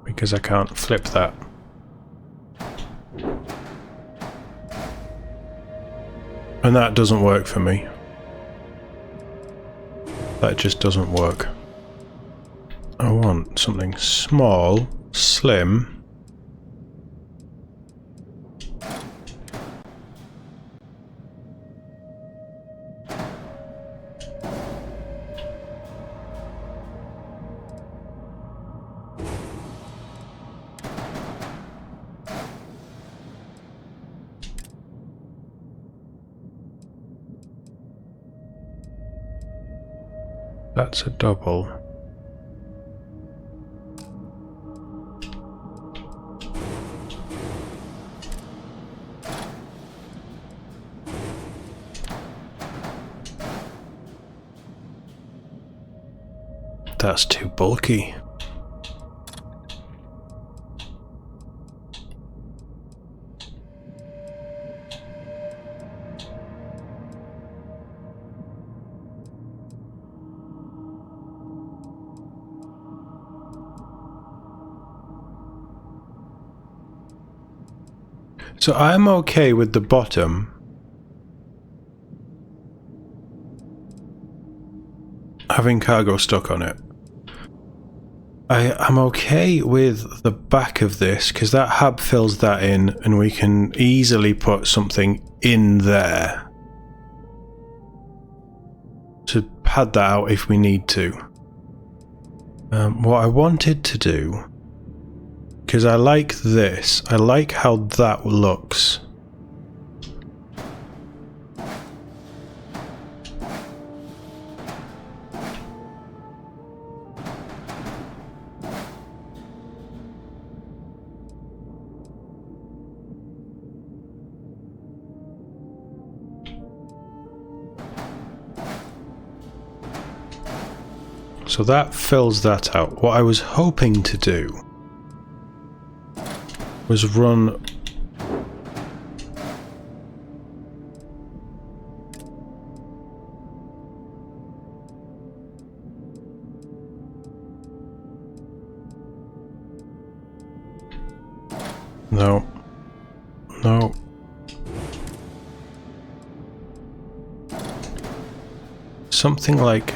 Speaker 1: Because I can't flip that. And that doesn't work for me. That just doesn't work. I want something small, slim. That's a double. That's too bulky. So I'm okay with the bottom having cargo stuck on it. I'm okay with the back of this because that hub fills that in and we can easily put something in there to pad that out if we need to. What I wanted to do, because I like this, I like how that looks. So that fills that out. What I was hoping to do was run no something like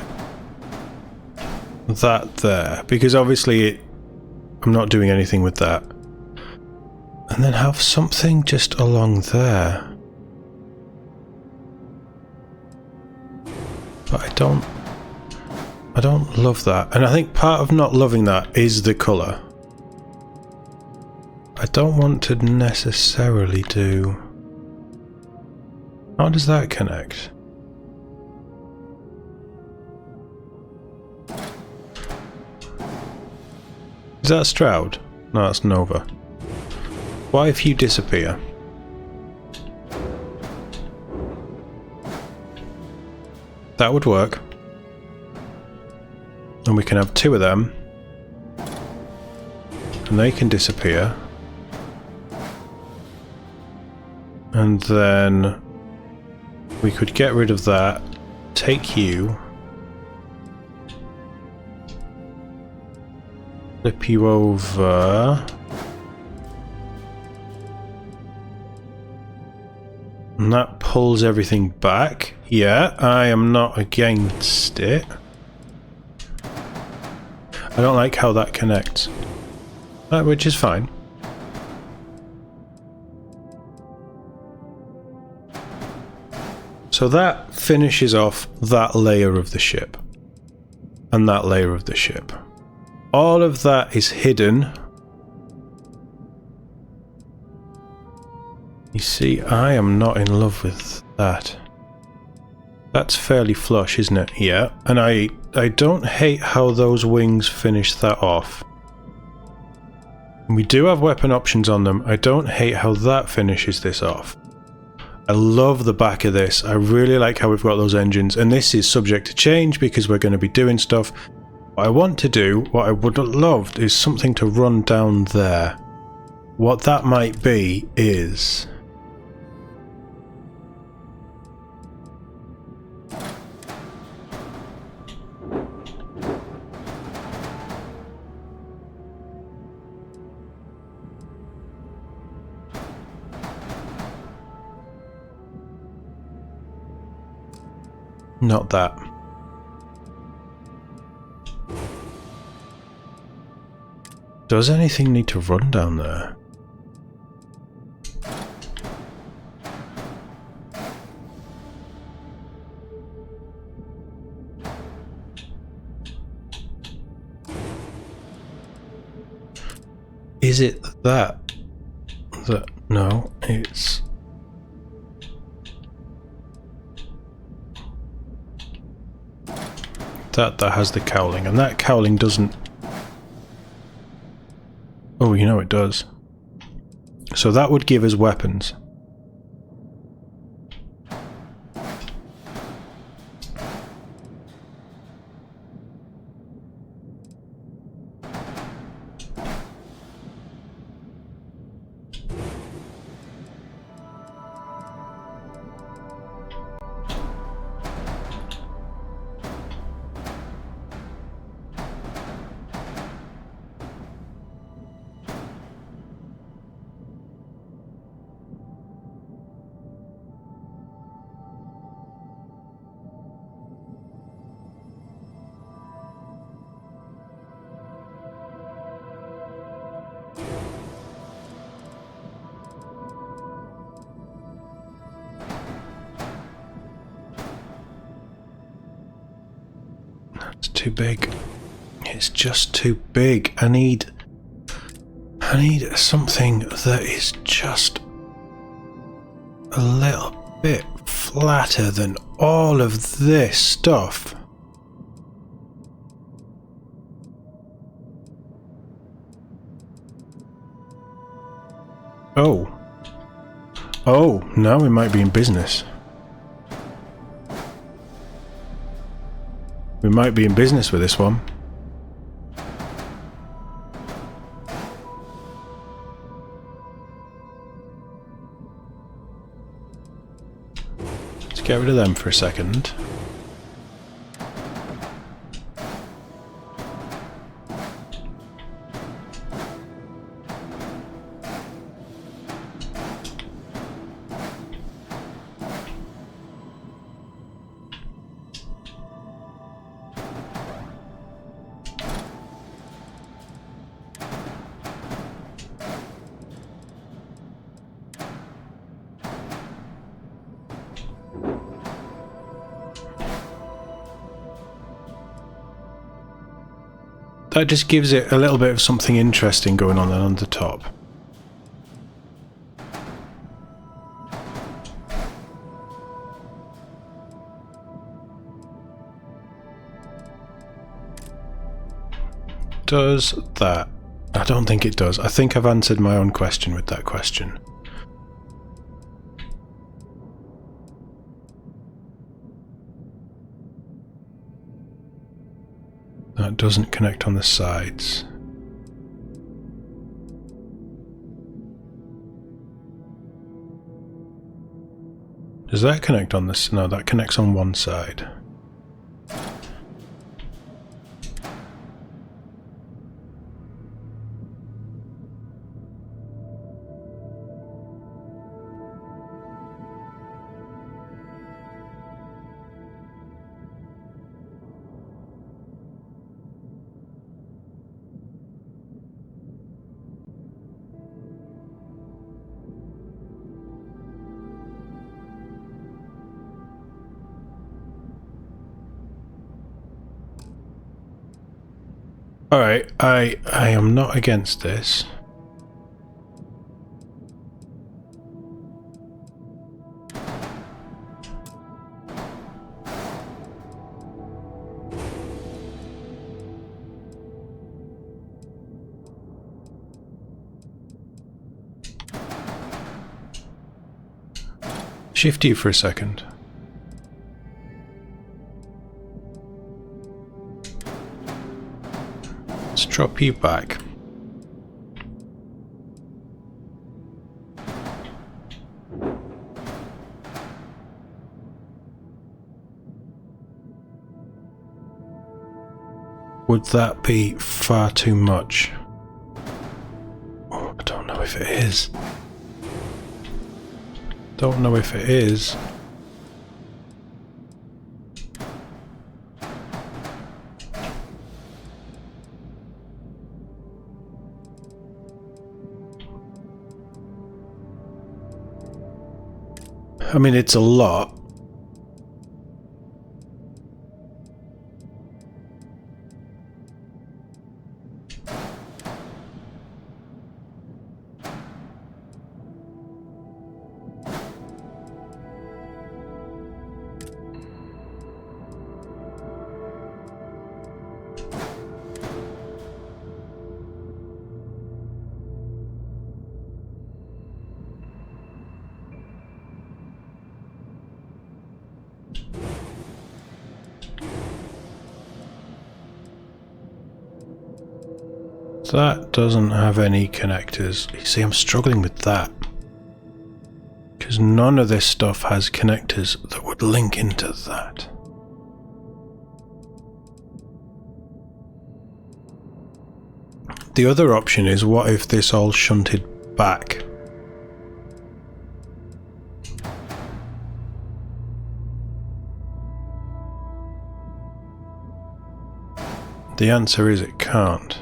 Speaker 1: that there, because obviously I'm not doing anything with that, and then have something just along there, but I don't love that, and I think part of not loving that is the colour. I don't want to necessarily do... How does that connect? Is that Stroud? No, that's Nova. What if you disappear? That would work. And we can have two of them. And they can disappear. And then we could get rid of that, take you, flip you over, and that pulls everything back. Yeah, I am not against it. I don't like how that connects, which is fine. So that finishes off that layer of the ship. And that layer of the ship. All of that is hidden. You see, I am not in love with that. That's fairly flush, isn't it? Yeah. And I don't hate how those wings finish that off. We do have weapon options on them. I don't hate how that finishes this off. I love the back of this. I really like how we've got those engines. And this is subject to change because we're going to be doing stuff. What I want to do, what I would have loved, is something to run down there. What that might be is... not that. Does anything need to run down there? Is it that? No, it's... that has the cowling, and that cowling doesn't... oh, you know it does. So that would give us weapons. That's too big. It's just too big. I need something that is just a little bit flatter than all of this stuff. Oh. Oh, now we might be in business. We might be in business with this one. Let's get rid of them for a second. That just gives it a little bit of something interesting going on the top. Does that? I don't think it does. I think I've answered my own question with that question. That doesn't connect on the sides. Does that connect on this? No, that connects on one side. Alright, I am not against this. Shift you for a second. Let's drop you back. Would that be far too much? Oh, I don't know if it is. Don't know if it is. I mean, it's a lot. That doesn't have any connectors. You see, I'm struggling with that. Because none of this stuff has connectors that would link into that. The other option is, what if this all shunted back? The answer is it can't.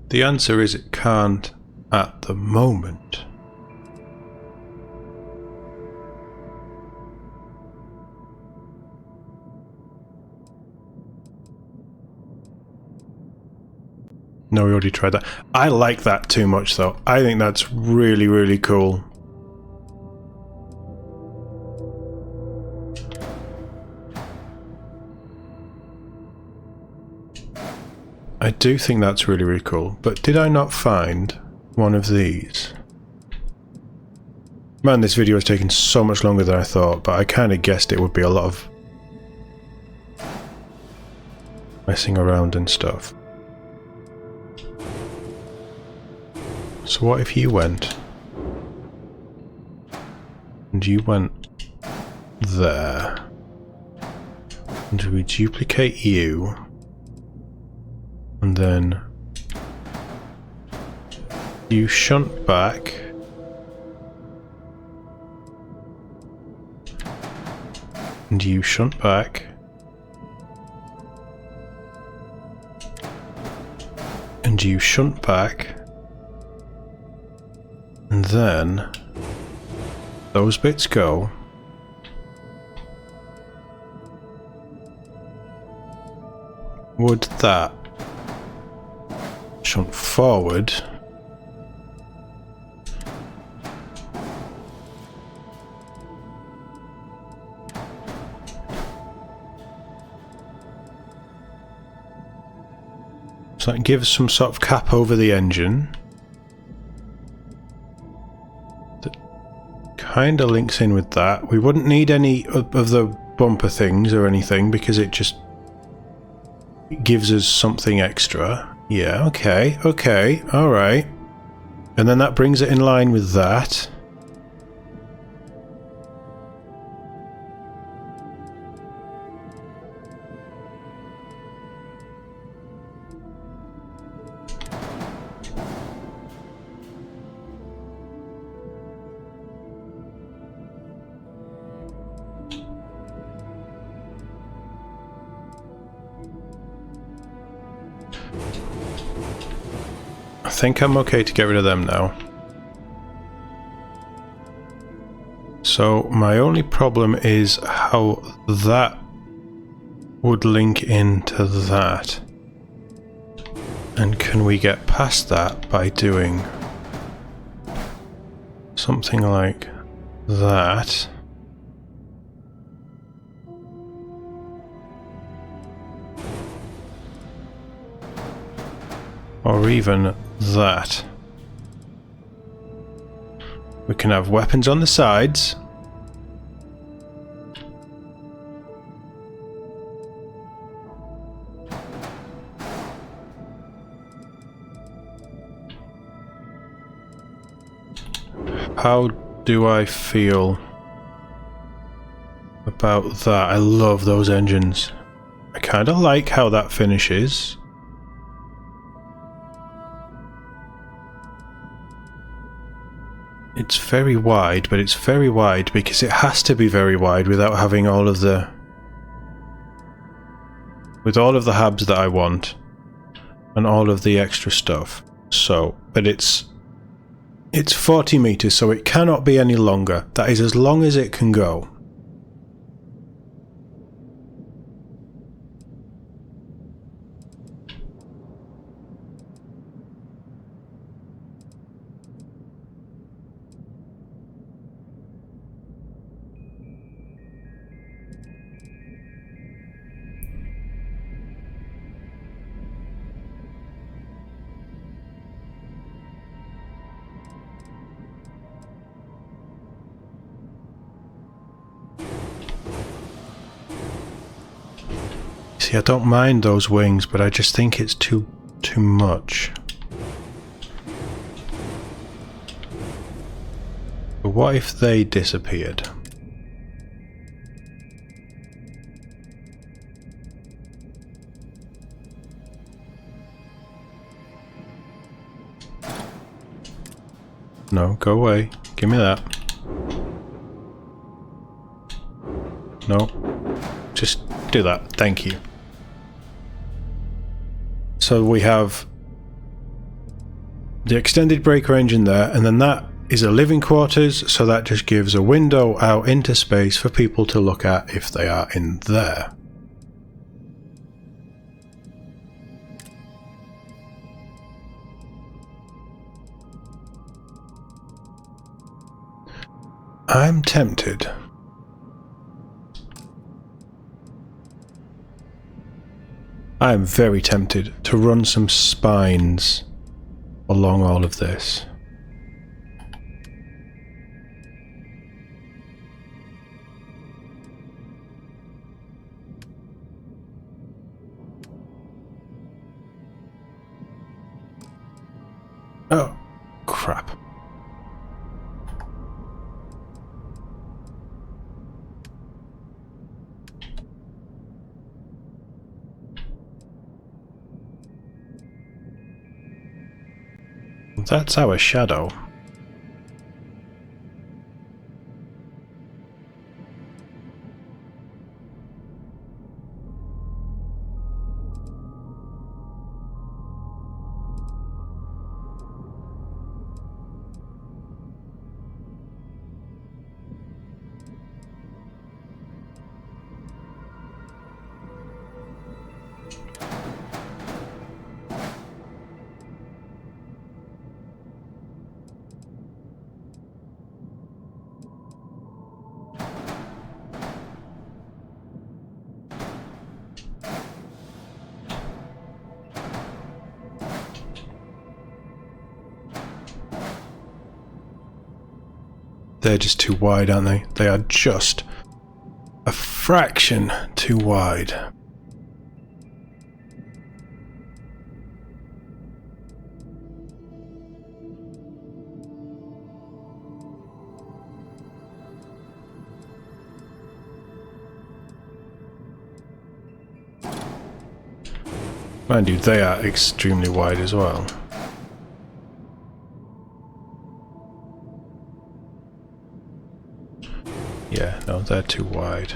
Speaker 1: The answer is it can't at the moment. No, we already tried that. I like that too much though. I think that's really, really cool. I do think that's really, really cool. But did I not find one of these? Man, this video has taken so much longer than I thought, but I kind of guessed it would be a lot of messing around and stuff. So what if you went and you went there and we duplicate you and then you shunt back and you shunt back and you shunt back and then those bits go. Would that shunt forward? So that gives some sort of cap over the engine. That kind of links in with that. We wouldn't need any of the bumper things or anything because it just gives us something extra. Yeah, okay, alright. And then that brings it in line with that. I think I'm okay to get rid of them now. So my only problem is how that would link into that. And can we get past that by doing something like that? Or even that. We can have weapons on the sides. How do I feel about that? I love those engines. I kind of like how that finishes. It's very wide, but it's very wide because it has to be very wide without having all of the... with all of the hubs that I want and all of the extra stuff. So, but it's 40 meters, so it cannot be any longer. That is as long as it can go. See, I don't mind those wings, but I just think it's too much. But what if they disappeared? No, go away. Give me that. No. Just do that. Thank you. So we have the extended breaker engine there, and then that is a living quarters, so that just gives a window out into space for people to look at if they are in there. I'm tempted. I am very tempted to run some spines along all of this. Oh, crap. That's our shadow. They're just too wide, aren't they? They are just a fraction too wide. Mind you, they are extremely wide as well. Yeah, no, they're too wide.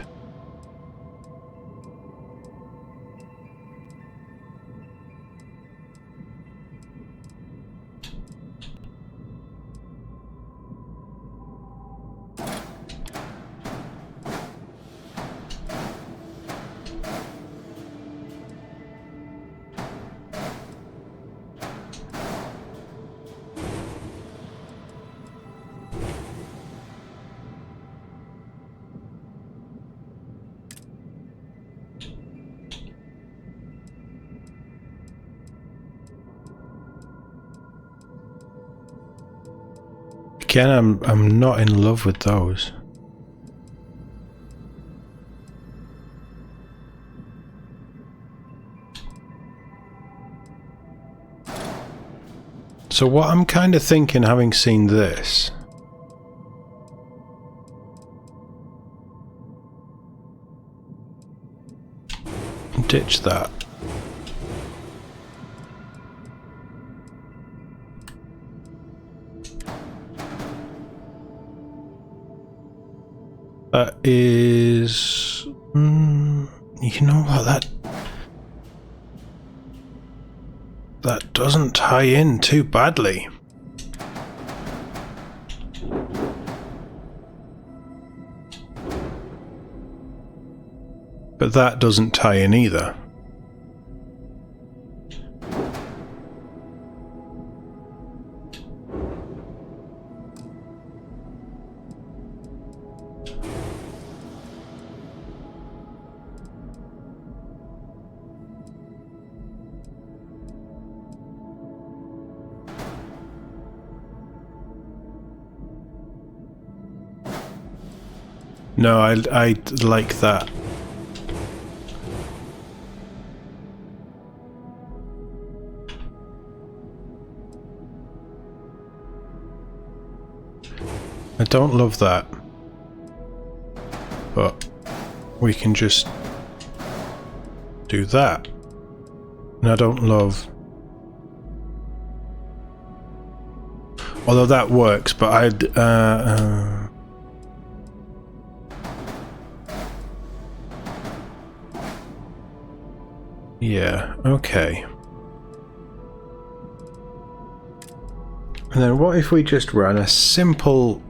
Speaker 1: Again, I'm not in love with those. So what I'm kind of thinking, having seen this, ditch that. That is... you know what, that doesn't tie in too badly. But that doesn't tie in either. No, I like that. I don't love that, but we can just do that. And I don't love, although that works, but I'd yeah, okay. And then what if we just ran a simple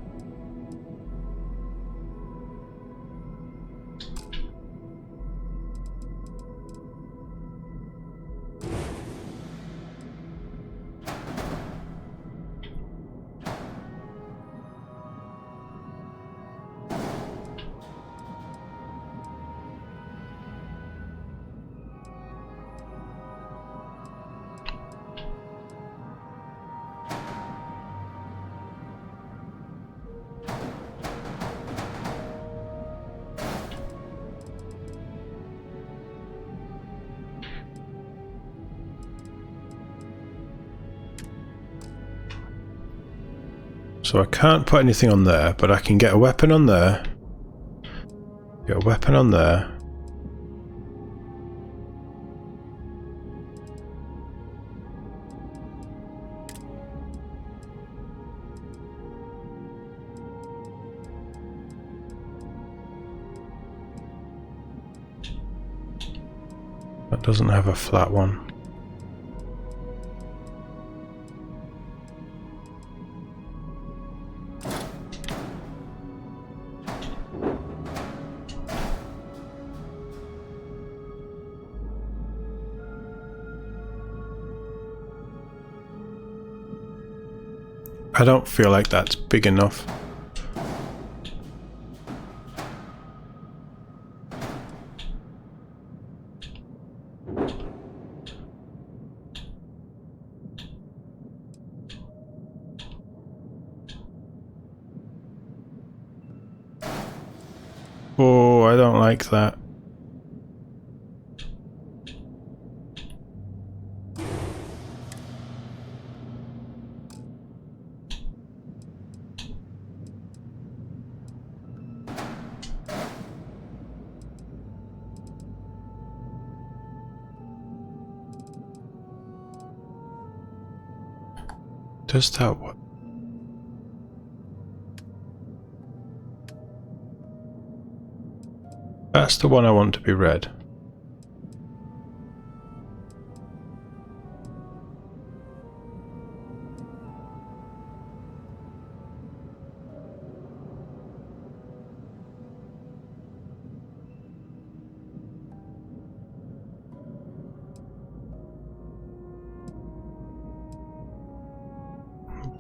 Speaker 1: so I can't put anything on there, but I can get a weapon on there. Get a weapon on there. That doesn't have a flat one. I don't feel like that's big enough. Oh, I don't like that. Does that what? That's the one I want to be red.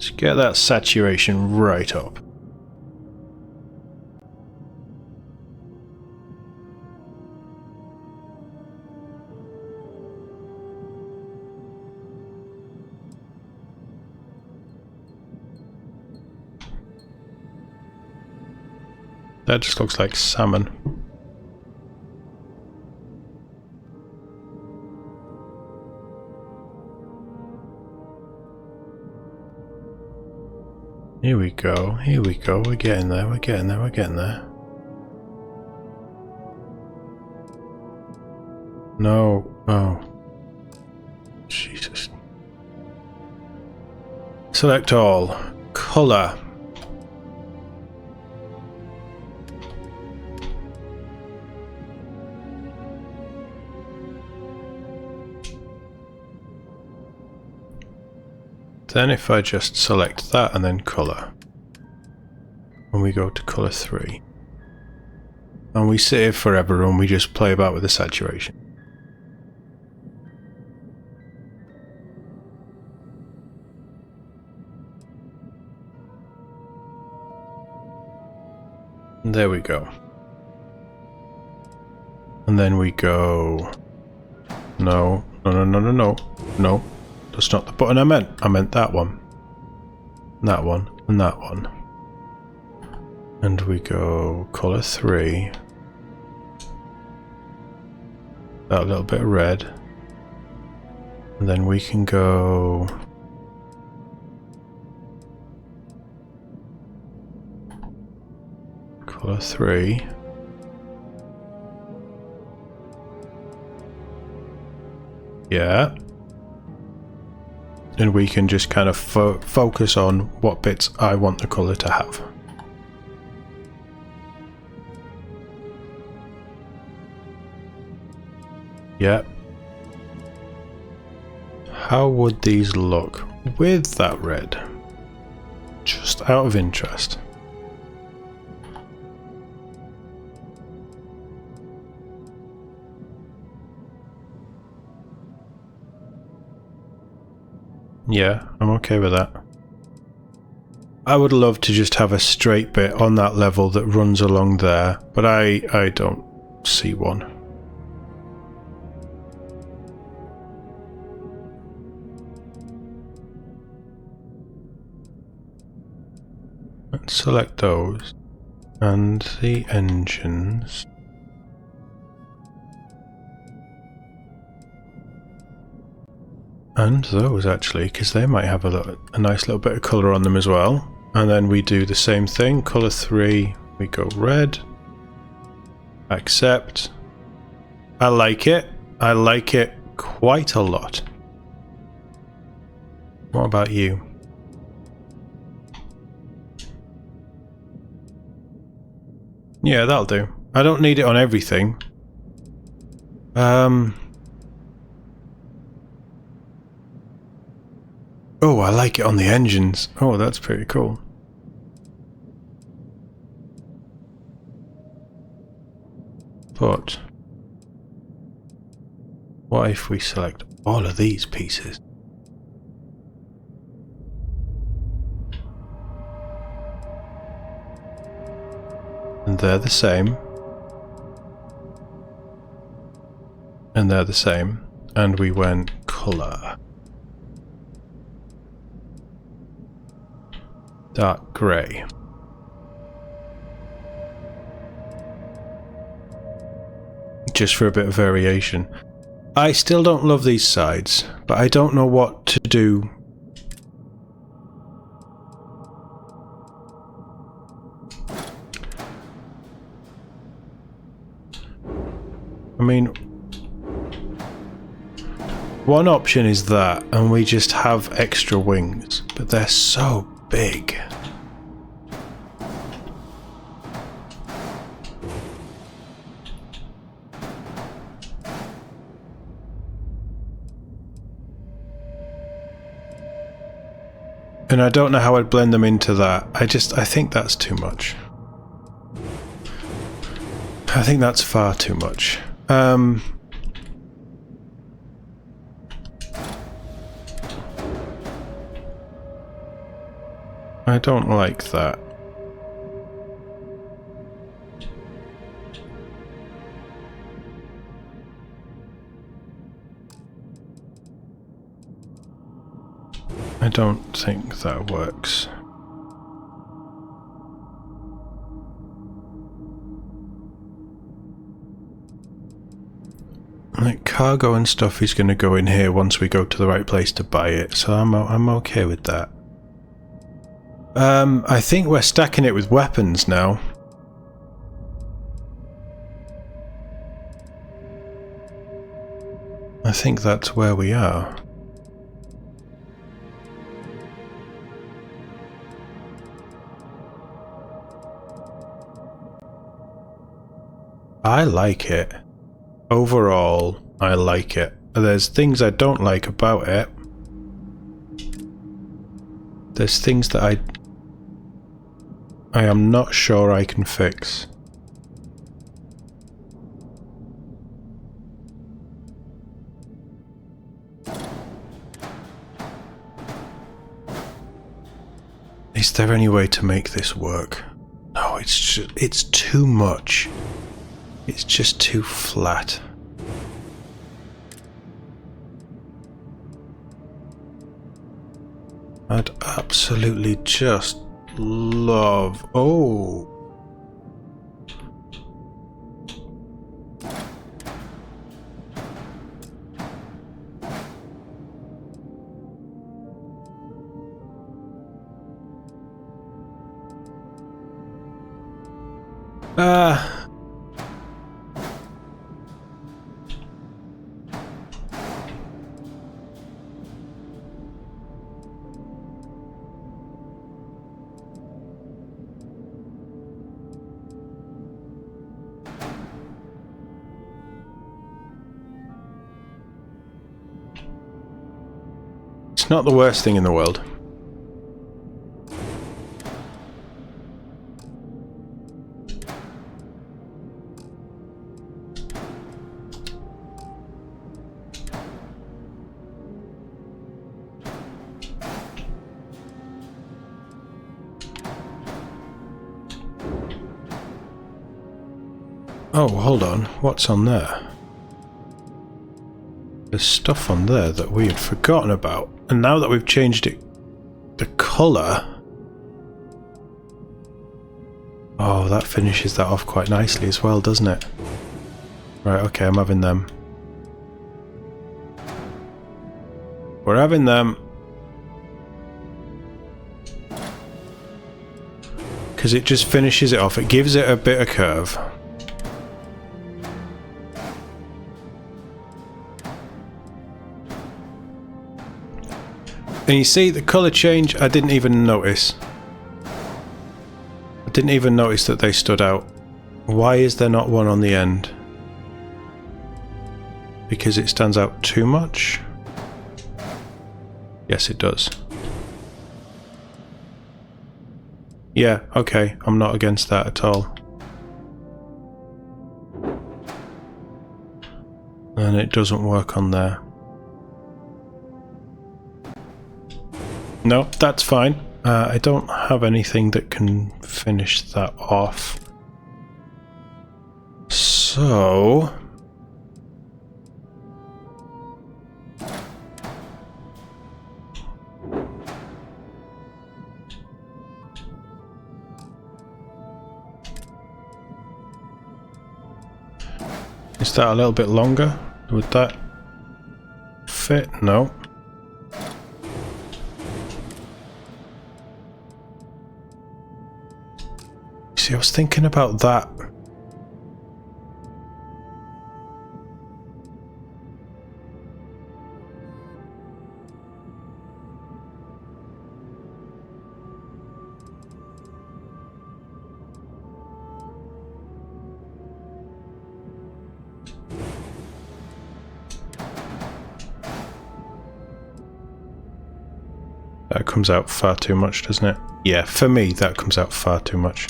Speaker 1: Let's get that saturation right up. That just looks like salmon. Here we go, here we go, we're getting there, we're getting there, we're getting there. No, oh. Jesus. Select all. Colour. Then if I just select that and then colour, and we go to colour 3, and we sit here forever and we just play about with the saturation. And there we go. And then we go, no, no, no, no, no, no, no. That's not the button I meant. I meant that one. That one. And that one. And we go colour 3. That little bit of red. And then we can go... colour 3. Yeah. And we can just kind of focus on what bits I want the colour to have. Yeah. How would these look with that red? Just out of interest. Yeah, I'm okay with that. I would love to just have a straight bit on that level that runs along there, but I don't see one. Let's select those and the engines. And those actually, because they might have a nice little bit of colour on them as well. And then we do the same thing, colour 3, we go red, accept. I like it quite a lot. What about you? Yeah, that'll do. I don't need it on everything. Oh, I like it on the engines. Oh, that's pretty cool. But what if we select all of these pieces? And they're the same. And they're the same. And we went colour. Dark grey. Just for a bit of variation. I still don't love these sides, but I don't know what to do. I mean, one option is that, and we just have extra wings, but they're so big. And I don't know how I'd blend them into that. I think that's too much. I think that's far too much. I don't like that. I don't think that works. cargo and stuff is going to go in here once we go to the right place to buy it, so I'm okay with that. I think we're stacking it with weapons now. I think that's where we are. I like it. Overall, I like it. There's things I don't like about it. There's things that I am not sure I can fix. Is there any way to make this work? No, it's too much. It's just too flat. I'd absolutely just love... Oh! It's not the worst thing in the world. Oh, hold on. What's on there? There's stuff on there that we had forgotten about. And now that we've changed it, the colour... Oh, that finishes that off quite nicely as well, doesn't it? Right, okay, I'm having them. We're having them. Because it just finishes it off. It gives it a bit of curve. And you see the colour change, I didn't even notice. I didn't even notice that they stood out. Why is there not one on the end? Because it stands out too much? Yes, it does. Yeah, okay, I'm not against that at all. And it doesn't work on there. No, that's fine. I don't have anything that can finish that off. So... Is that a little bit longer? Would that fit? No. See, I was thinking about that. That comes out far too much, doesn't it? Yeah, for me, that comes out far too much.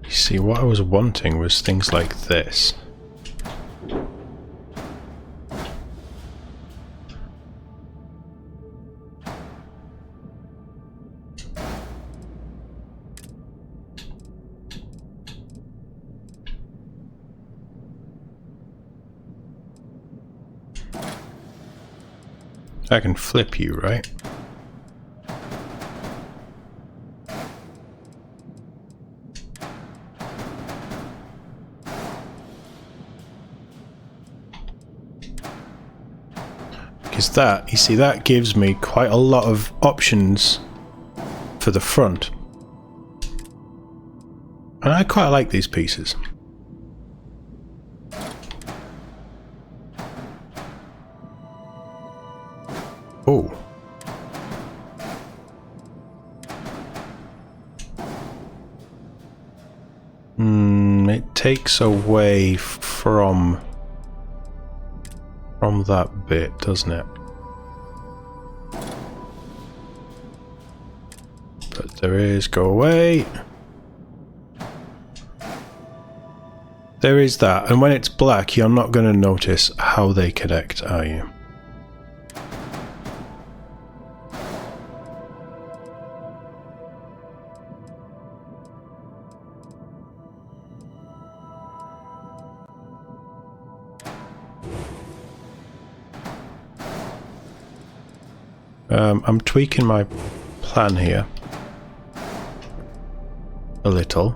Speaker 1: You see, what I was wanting was things like this. I can flip you, right? Because that, you see, that gives me quite a lot of options for the front. And I quite like these pieces. Oh. It takes away from that bit, doesn't it? But there is, go away. There is that, and when it's black, you're not going to notice how they connect, are you? I'm tweaking my plan here a little.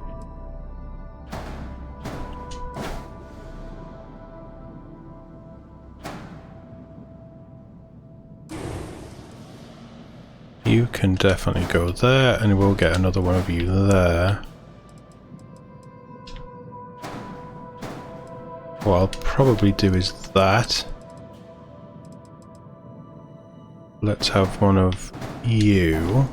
Speaker 1: You can definitely go there, and we'll get another one of you there. What I'll probably do is that. Let's have one of you.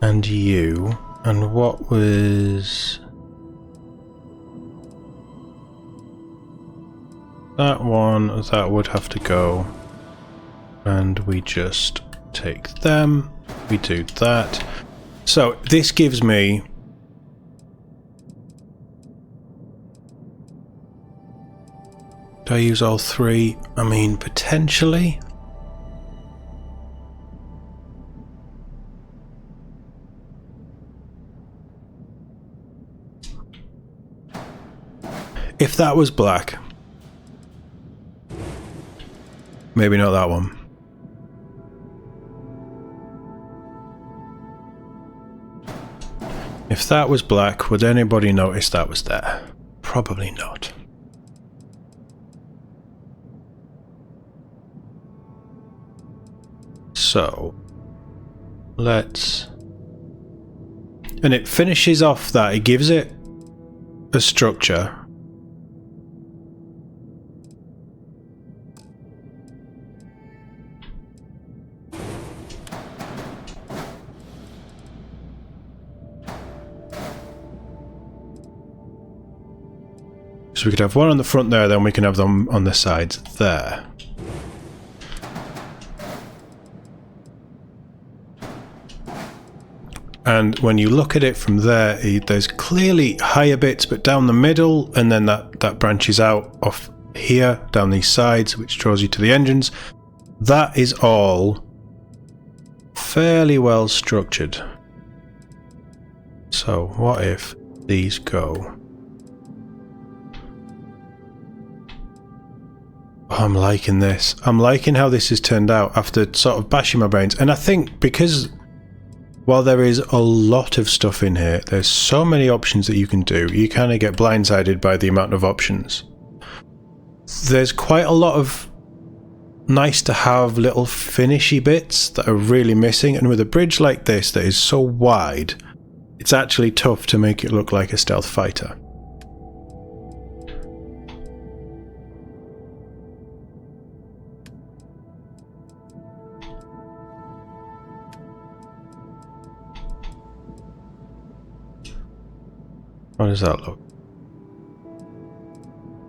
Speaker 1: And you. And what was... that one, that would have to go. And we just take them. We do that. So this gives me... do I use all three? I mean, potentially. If that was black. Maybe not that one. If that was black, would anybody notice that was there? Probably not. So, let's... and it finishes off that, it gives it a structure. So we could have one on the front there, then we can have them on the sides there. And when you look at it from there, there's clearly higher bits, but down the middle, and then that branches out off here, down these sides, which draws you to the engines. That is all fairly well structured. So what if these go? Oh, I'm liking this. I'm liking how this has turned out after sort of bashing my brains. And I think because... while there is a lot of stuff in here, there's so many options that you can do, you kind of get blindsided by the amount of options. There's quite a lot of nice to have little finishy bits that are really missing, and with a bridge like this that is so wide, it's actually tough to make it look like a stealth fighter. How does that look?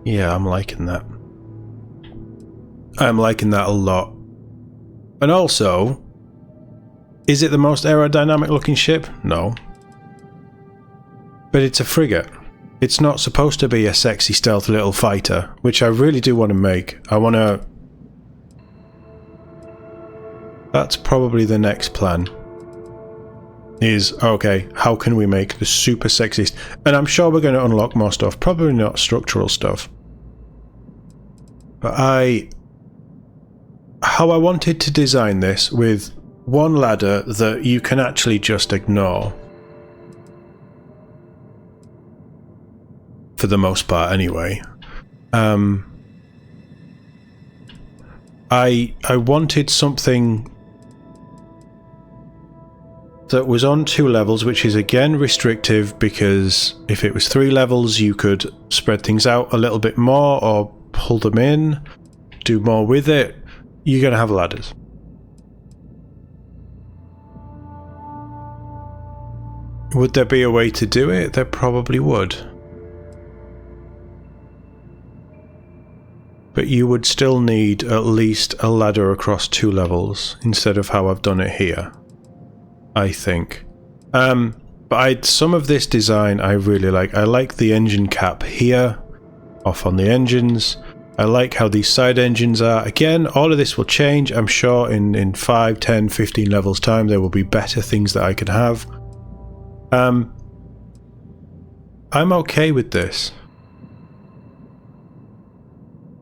Speaker 1: Yeah, I'm liking that. I'm liking that a lot. And also, is it the most aerodynamic looking ship? No. But it's a frigate. It's not supposed to be a sexy stealth little fighter, which I really do want to make. I want to... that's probably the next plan. is, okay, how can we make the super sexiest? And I'm sure we're going to unlock more stuff, probably not structural stuff. But how I wanted to design this with one ladder that you can actually just ignore. For the most part, anyway. I wanted something that was on 2 levels, which is again restrictive, because if it was 3 levels you could spread things out a little bit more or pull them in, do more with it. You're going to have ladders. Would there be a way to do it? There probably would. But you would still need at least a ladder across 2 levels instead of how I've done it here, I think. But some of this design I really like. I like the engine cap here, off on the engines. I like how these side engines are. Again, all of this will change. I'm sure in 5, 10, 15 levels time there will be better things that I can have. I'm okay with this.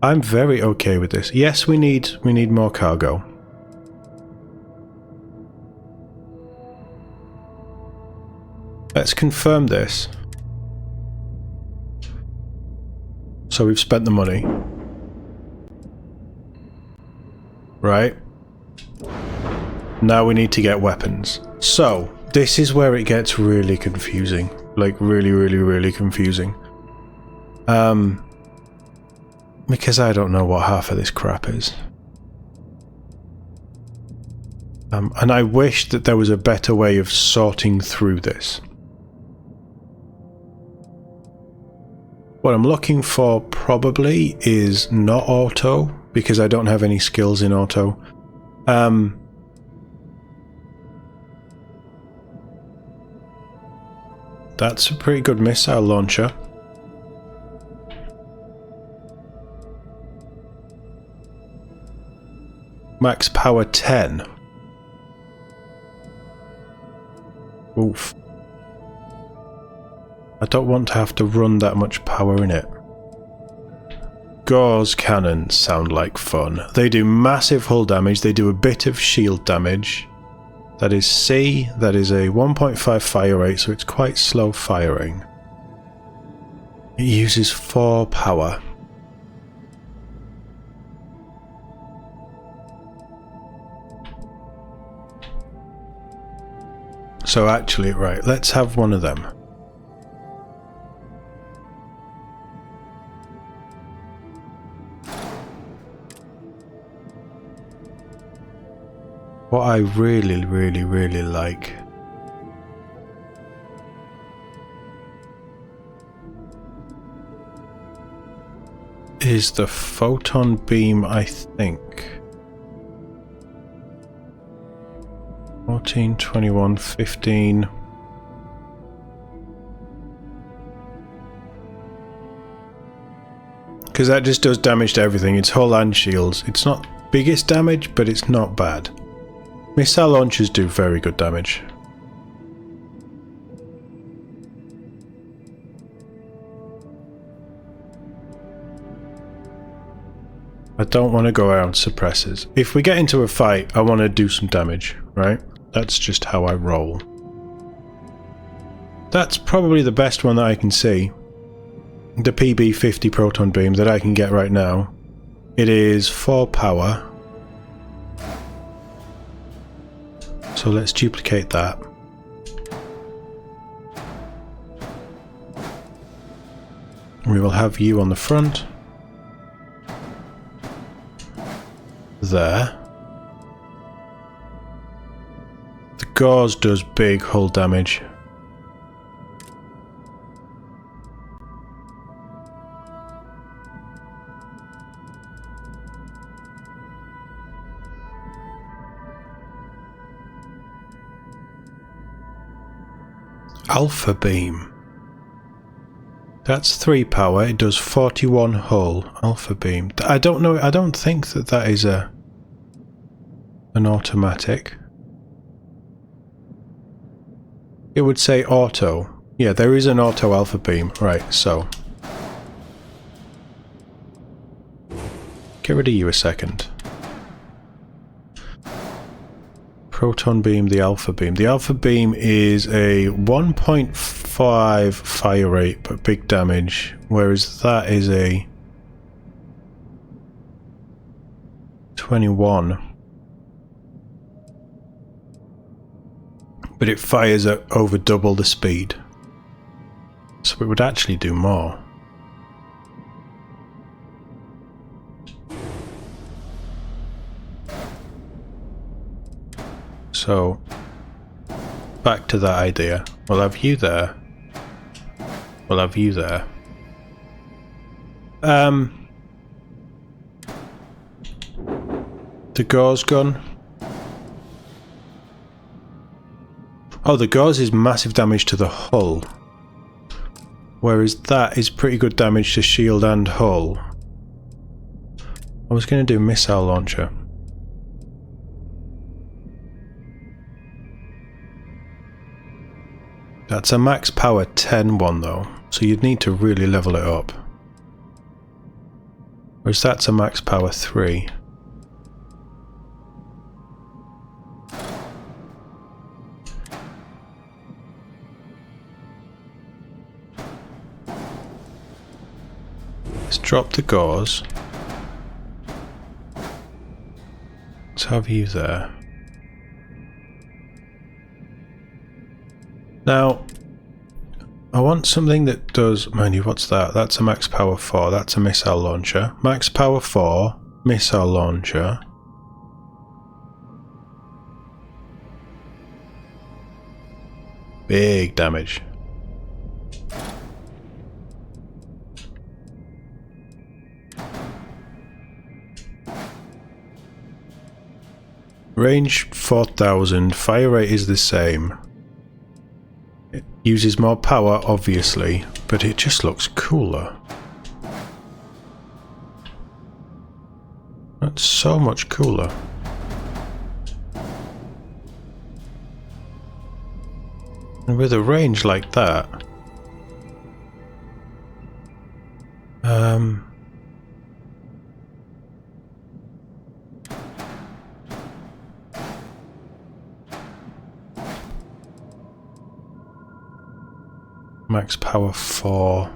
Speaker 1: I'm very okay with this. Yes, we need more cargo. Let's confirm this. So we've spent the money. Right. Now we need to get weapons. So, this is where it gets really confusing. Like, really confusing. Because I don't know what half of this crap is. And I wish that there was a better way of sorting through this. What I'm looking for probably is not auto, because I don't have any skills in auto. That's a pretty good missile launcher. Max power 10. Oof. I don't want to have to run that much power in it. Gauze cannons sound like fun. They do massive hull damage, they do a bit of shield damage. That is C, that is a 1.5 fire rate, so it's quite slow firing. It uses 4 power. So actually, right, let's have one of them. What I really like is the photon beam, I think. 14, 21, 15. Because that just does damage to everything. It's hull and shields. It's not biggest damage, but it's not bad. Missile launchers do very good damage. I don't want to go around suppressors. If we get into a fight, I want to do some damage, right? That's just how I roll. That's probably the best one that I can see. The PB-50 proton beam that I can get right now. It is 4 power. So let's duplicate that. We will have you on the front. There. The gauze does big hull damage. Alpha beam. That's 3 power. It does 41 hull. Alpha beam. I don't know. I don't think that is an automatic. It would say auto. Yeah, there is an auto alpha beam. Right, so. Get rid of you a second. Proton beam, the alpha beam. The alpha beam is a 1.5 fire rate but big damage, whereas that is a 21. But it fires at over double the speed. So it would actually do more. So, back to that idea. We'll have you there. We'll have you there. The gauze gun. Oh, the gauze is massive damage to the hull. Whereas that is pretty good damage to shield and hull. I was going to do missile launcher. That's a max power 10 one though, so you'd need to really level it up. Whereas that's a max power 3. Let's drop the gauze. Let's have you there. Now, I want something that does, mind you, what's that? That's a max power 4, that's a missile launcher. Max power 4, missile launcher. Big damage. Range 4000, fire rate is the same. It uses more power, obviously, but it just looks cooler. That's so much cooler. And with a range like that... max power 4.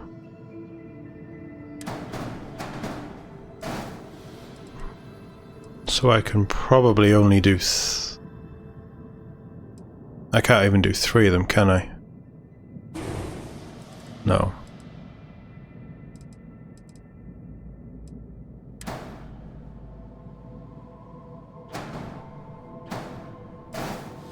Speaker 1: So I can probably only do... I can't even do 3 of them, can I? No.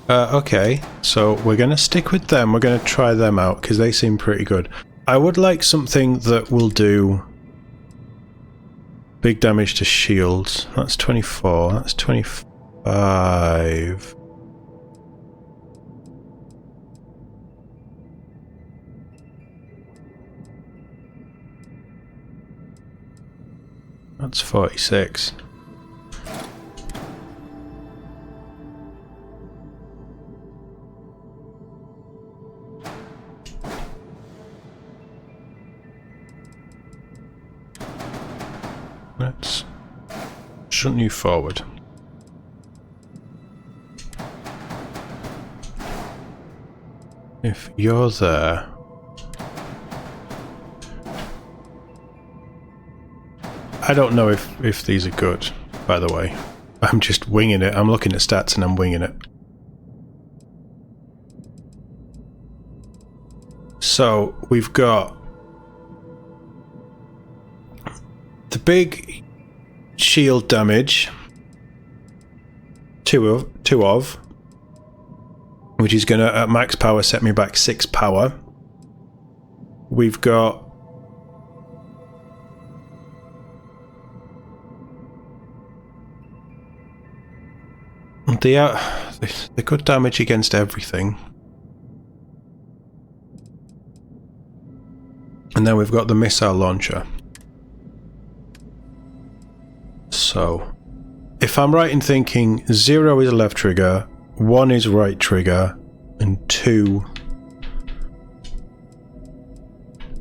Speaker 1: Okay, so we're going to stick with them. We're going to try them out because they seem pretty good. I would like something that will do big damage to shields. That's 24. That's 25. That's 46. Let's shunt you forward. If you're there... I don't know if these are good, by the way. I'm just winging it. I'm looking at stats and I'm winging it. So, we've got the big shield damage, two of, which is going to, at max power, set me back 6 power. We've got the good damage against everything. And then we've got the missile launcher. So, if I'm right in thinking 0 is left trigger, 1 is right trigger, and 2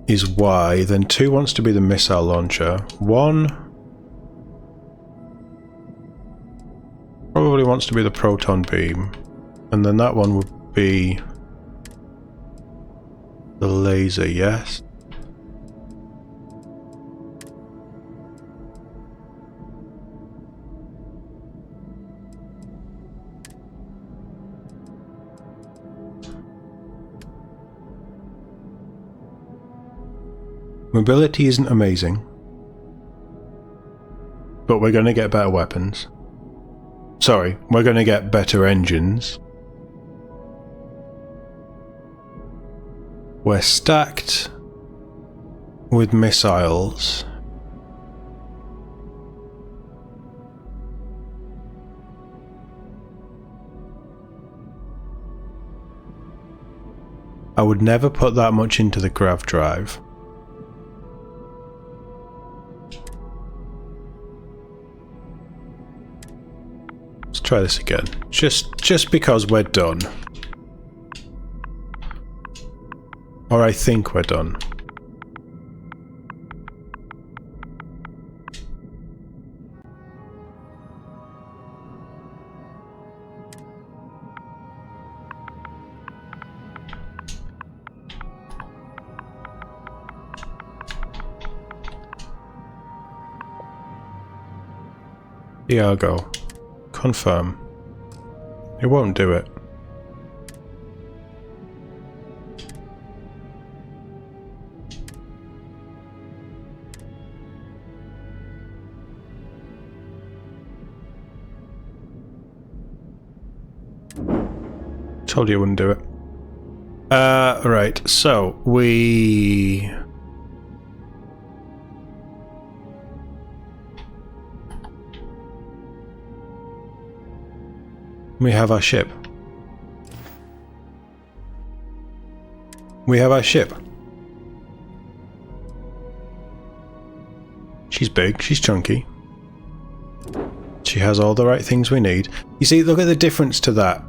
Speaker 1: is Y, then 2 wants to be the missile launcher. 1 probably wants to be the proton beam, and then that one would be the laser, yes? Mobility isn't amazing, but we're going to get better weapons. Sorry, we're going to get better engines. We're stacked with missiles. I would never put that much into the grav drive. Let's try this again. Just because we're done. Or I think we're done. Iago. Confirm. It won't do it. Told you it wouldn't do it. Right, so we have our ship. We have our ship. She's big, she's chunky. She has all the right things we need. You see, look at the difference to that.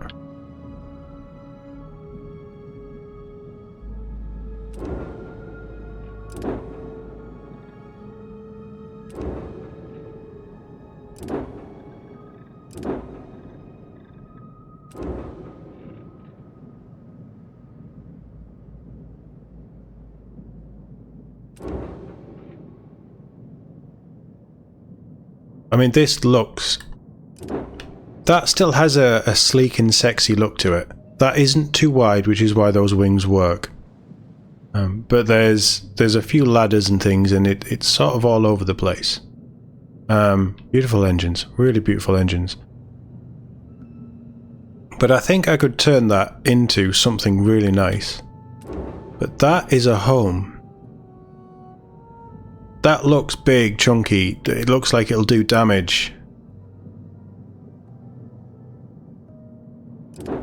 Speaker 1: I mean, this looks... That still has a sleek and sexy look to it. That isn't too wide, which is why those wings work. But there's a few ladders and things, and it's sort of all over the place. Beautiful engines. Really beautiful engines. But I think I could turn that into something really nice. But that is a home. That looks big, chunky. It looks like it'll do damage. I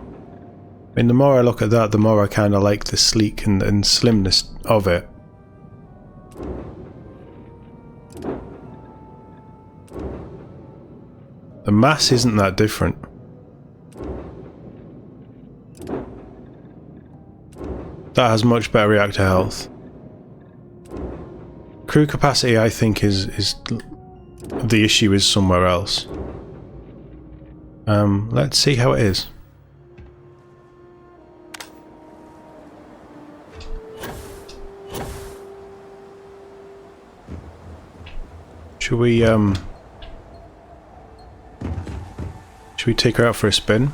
Speaker 1: mean, the more I look at that, the more I kind of like the sleek and slimness of it. The mass isn't that different. That has much better reactor health. Crew capacity, I think, is the issue is somewhere else. Let's see how it is. Should we take her out for a spin?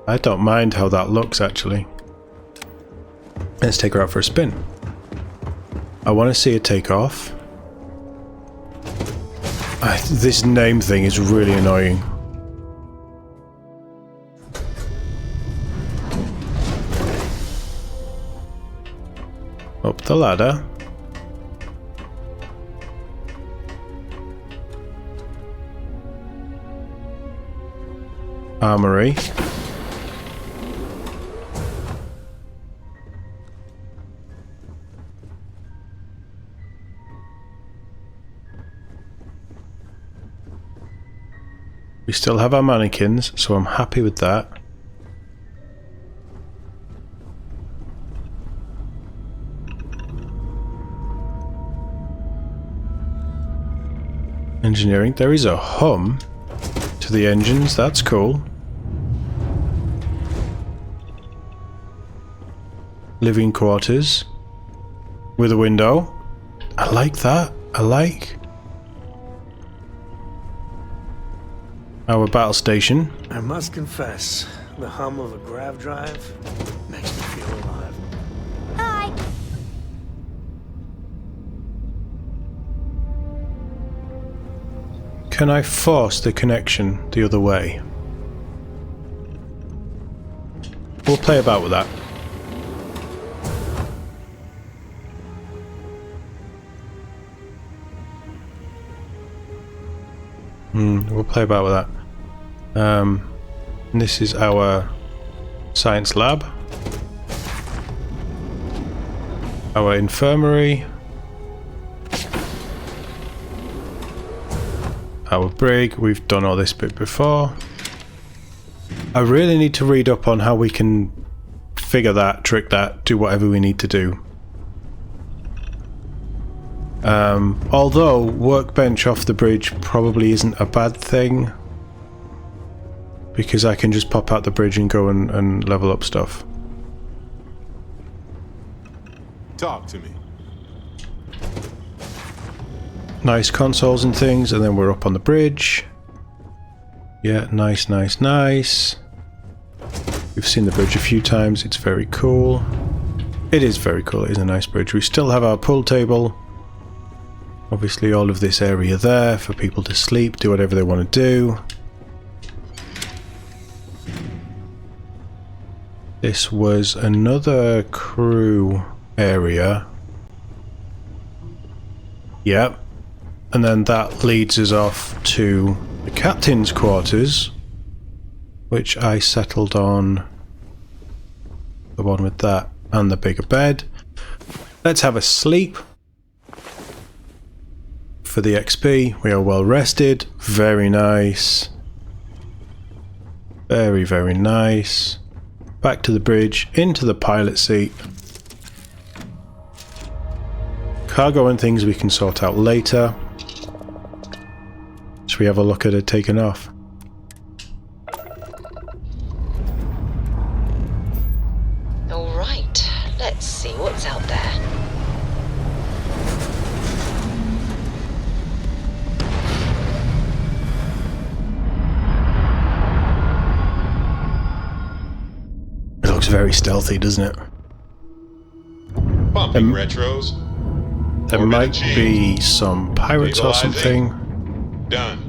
Speaker 1: I don't mind how that looks, actually. Let's take her out for a spin. I want to see her take off. This name thing is really annoying. Up the ladder. Armory. We still have our mannequins, so I'm happy with that. Engineering. There is a hum to the engines. That's cool. Living quarters with a window. I like that. I like our battle station.
Speaker 2: I must confess, the hum of a grav drive makes me feel alive.
Speaker 3: Hi.
Speaker 1: Can I force the connection the other way? We'll play about with that. We'll play about with that. This is our science lab. Our infirmary. Our brig. We've done all this bit before. I really need to read up on how we can figure that, trick that, do whatever we need to do. Although workbench off the bridge probably isn't a bad thing, because I can just pop out the bridge and go and level up stuff.
Speaker 4: Talk to me.
Speaker 1: Nice consoles and things, and then we're up on the bridge. Yeah, nice, nice, nice. We've seen the bridge a few times. It's very cool. It is very cool. It is a nice bridge. We still have our pool table. Obviously all of this area there for people to sleep, do whatever they want to do. This was another crew area. Yep. And then that leads us off to the captain's quarters, which I settled on the one with that and the bigger bed. Let's have a sleep. For the XP, we are well rested. Very nice. Very, very nice. Back to the bridge, into the pilot seat. Cargo and things we can sort out later. Should we have a look at it taken off?
Speaker 6: Alright, let's see what's out there.
Speaker 1: It looks very stealthy, doesn't it?
Speaker 7: Pumping retros.
Speaker 1: There might be some pirates or something.
Speaker 7: Done.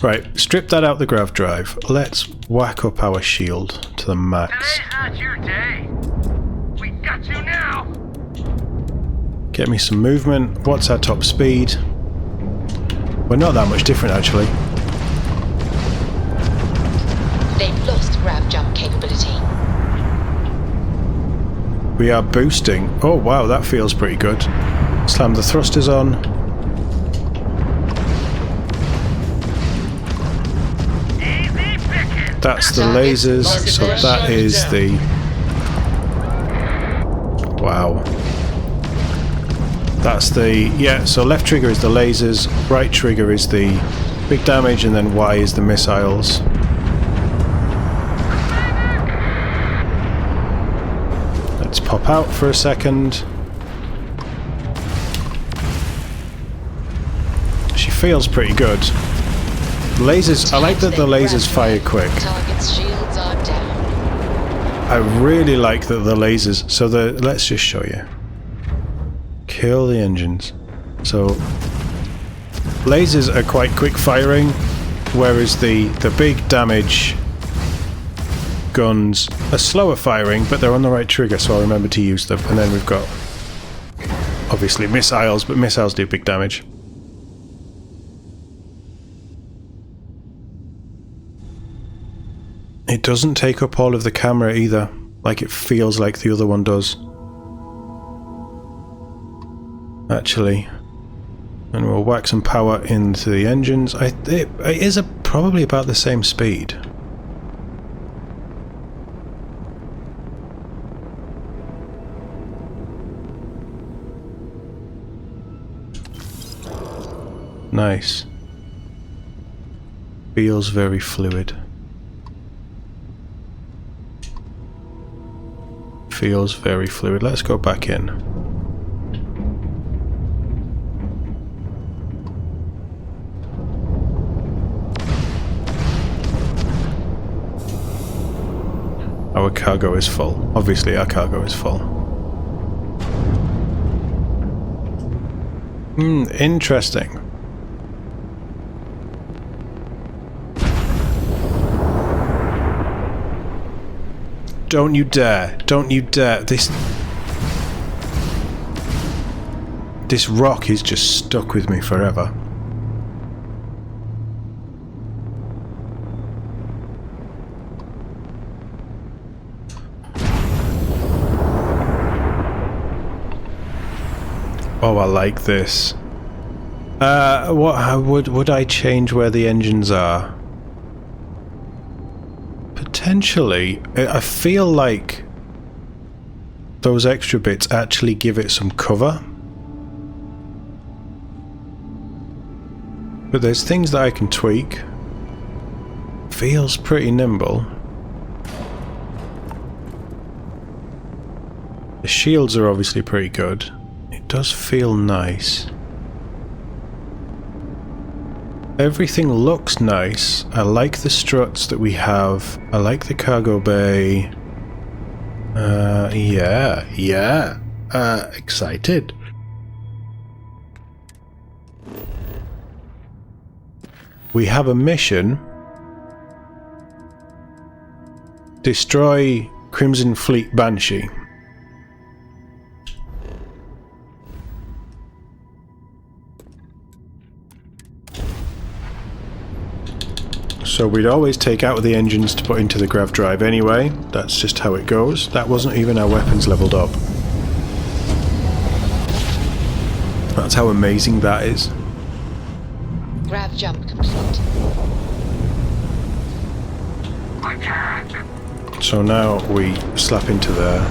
Speaker 1: Right, strip that out the grav drive. Let's whack up our shield to the max.
Speaker 5: Today's not your day. We got you now.
Speaker 1: Get me some movement. What's our top speed? We're not that much different, actually.
Speaker 6: They've lost grav jump capability.
Speaker 1: We are boosting. Oh wow, that feels pretty good. Slam the thrusters on.
Speaker 5: Easy picking.
Speaker 1: That's the lasers, so that is the... Wow. That's the... Yeah, so left trigger is the lasers, right trigger is the big damage, and then Y is the missiles. Let's pop out for a second. She feels pretty good. Lasers, I like that the lasers fire quick.
Speaker 6: Target's shields are down.
Speaker 1: I really like that the lasers, so let's just show you. Kill the engines. So lasers are quite quick firing, whereas the big damage guns are slower firing, but they're on the right trigger, so I'll remember to use them. And then we've got obviously missiles, but missiles do big damage. It doesn't take up all of the camera either, like it feels like the other one does. Actually. And we'll whack some power into the engines. It is probably about the same speed. Nice. Feels very fluid. Feels very fluid. Let's go back in. Our cargo is full. Obviously, our cargo is full. Interesting. Don't you dare. Don't you dare. This rock is just stuck with me forever. Oh, I like this. How would I change where the engines are? Potentially. I feel like those extra bits actually give it some cover. But there's things that I can tweak. Feels pretty nimble. The shields are obviously pretty good. It does feel nice. Everything looks nice. I like the struts that we have. I like the cargo bay. Yeah. Excited. We have a mission. Destroy Crimson Fleet Banshee. So we'd always take out the engines to put into the grav drive anyway. That's just how it goes. That wasn't even our weapons leveled up. That's how amazing that is.
Speaker 6: Grav jump complete.
Speaker 5: I can't.
Speaker 1: So now we slap into there.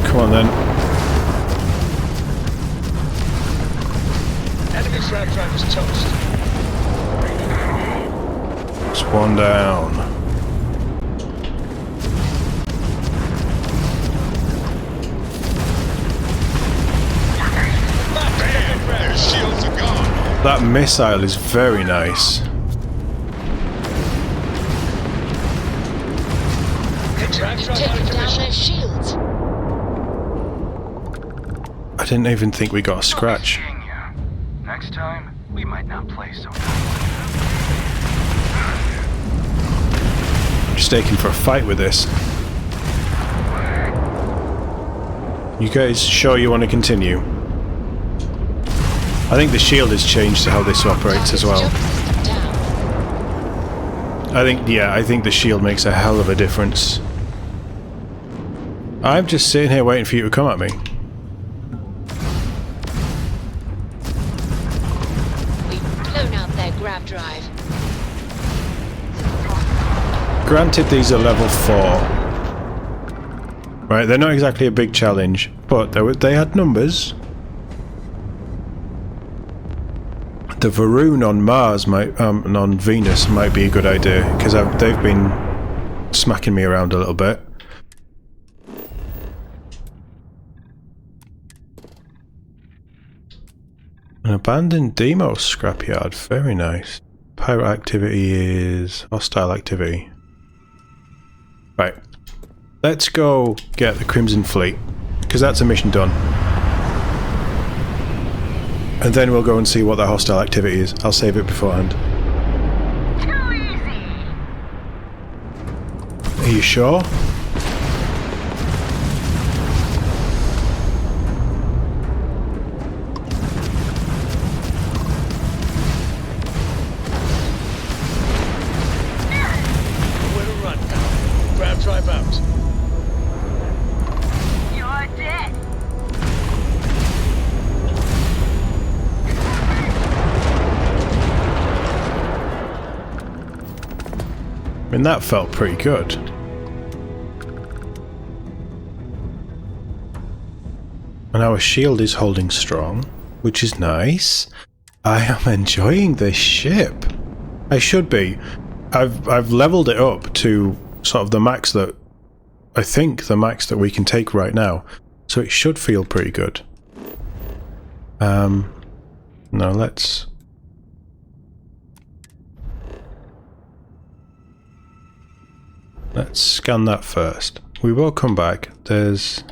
Speaker 1: Come on then.
Speaker 5: Enemy grav drive is toast.
Speaker 1: It's one down.
Speaker 7: Damn, their shields are gone.
Speaker 1: That missile is very nice.
Speaker 6: Taking down their shields.
Speaker 1: I didn't even think we got a scratch.
Speaker 5: Next time, we might not play so.
Speaker 1: I'm just taking for a fight with this. You guys sure you want to continue? I think the shield has changed to how this operates as well. I think the shield makes a hell of a difference. I'm just sitting here waiting for you to come at me.
Speaker 6: Grav drive.
Speaker 1: Granted, these are level 4. Right, they're not exactly a big challenge, but they had numbers. The Varun on Mars might, and on Venus might be a good idea, because they've been smacking me around a little bit. An abandoned demo scrapyard, very nice. Pirate activity is hostile activity. Right, let's go get the Crimson Fleet, because that's a mission done. And then we'll go and see what that hostile activity is. I'll save it beforehand.
Speaker 5: Too easy.
Speaker 1: Are you sure?
Speaker 5: Drive out. You're dead.
Speaker 1: I mean, that felt pretty good. And our shield is holding strong. which is nice. I am enjoying this ship. I should be. I've leveled it up to sort of the max that I think the max that we can take right now, so it should feel pretty good. No, let's scan that first. We will come back. There's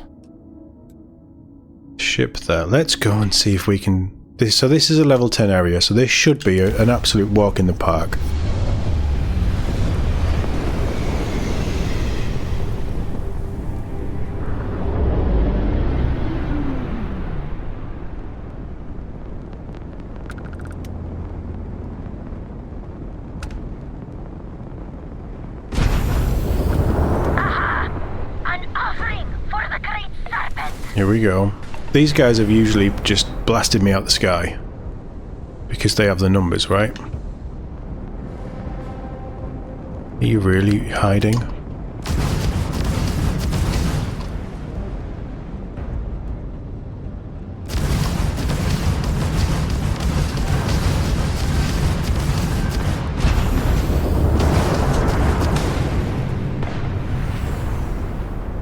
Speaker 1: ship there. Let's go and see if we can. So this is a level 10 area, so this should be an absolute walk in the park. Here we go. These guys have usually just blasted me out the sky because they have the numbers, right? Are you really hiding?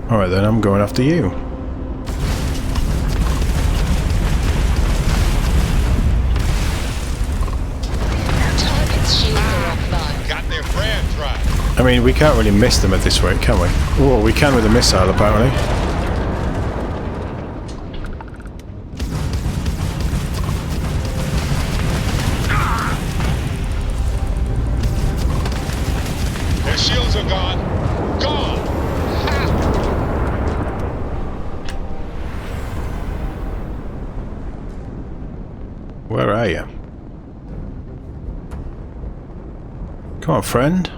Speaker 1: Alright then, I'm going after you. I mean, we can't really miss them at this rate, can we? Oh, we can with a missile, apparently.
Speaker 7: Their shields are gone. Gone! Ha!
Speaker 1: Where are you? Come on, friend.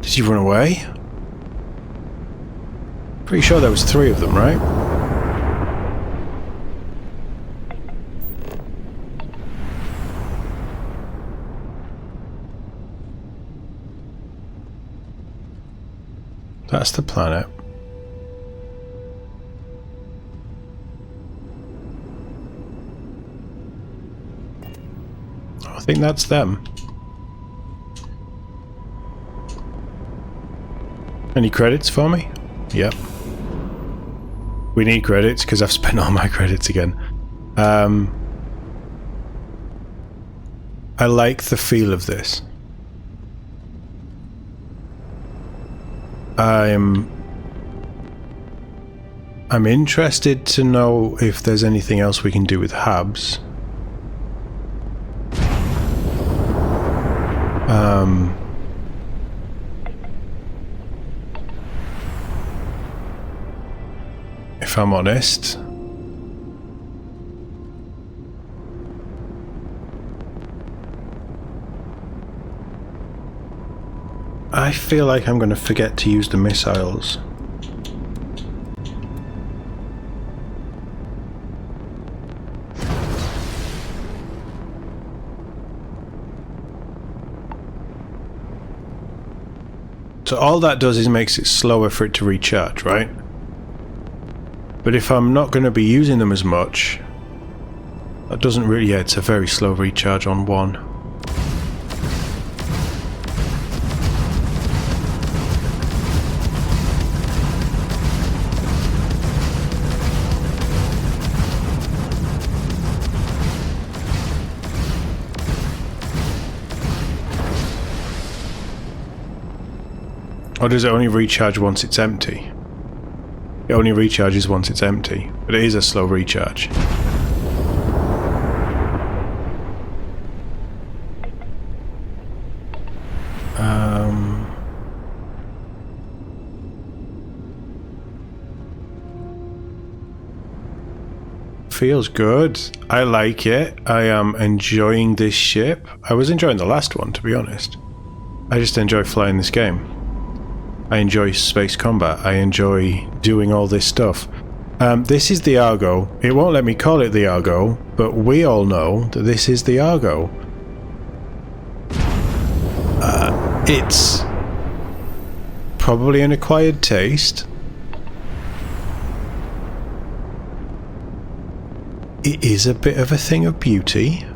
Speaker 1: Did you run away? Pretty sure there was 3 of them, right? That's the planet. I think that's them. Any credits for me? Yep. We need credits because I've spent all my credits again. I like the feel of this. I'm interested to know if there's anything else we can do with Habs. If I'm honest, I feel like I'm going to forget to use the missiles. So all that does is makes it slower for it to recharge, right? But if I'm not going to be using them as much, that doesn't really... Yeah, it's a very slow recharge on 1. Or does it only recharge once it's empty? It only recharges once it's empty, but it is a slow recharge. Feels good. I like it. I am enjoying this ship. I was enjoying the last one, to be honest. I just enjoy flying this game. I enjoy space combat. I enjoy doing all this stuff. This is the Argo. It won't let me call it the Argo, but we all know that this is the Argo. It's probably an acquired taste. it is a bit of a thing of beauty,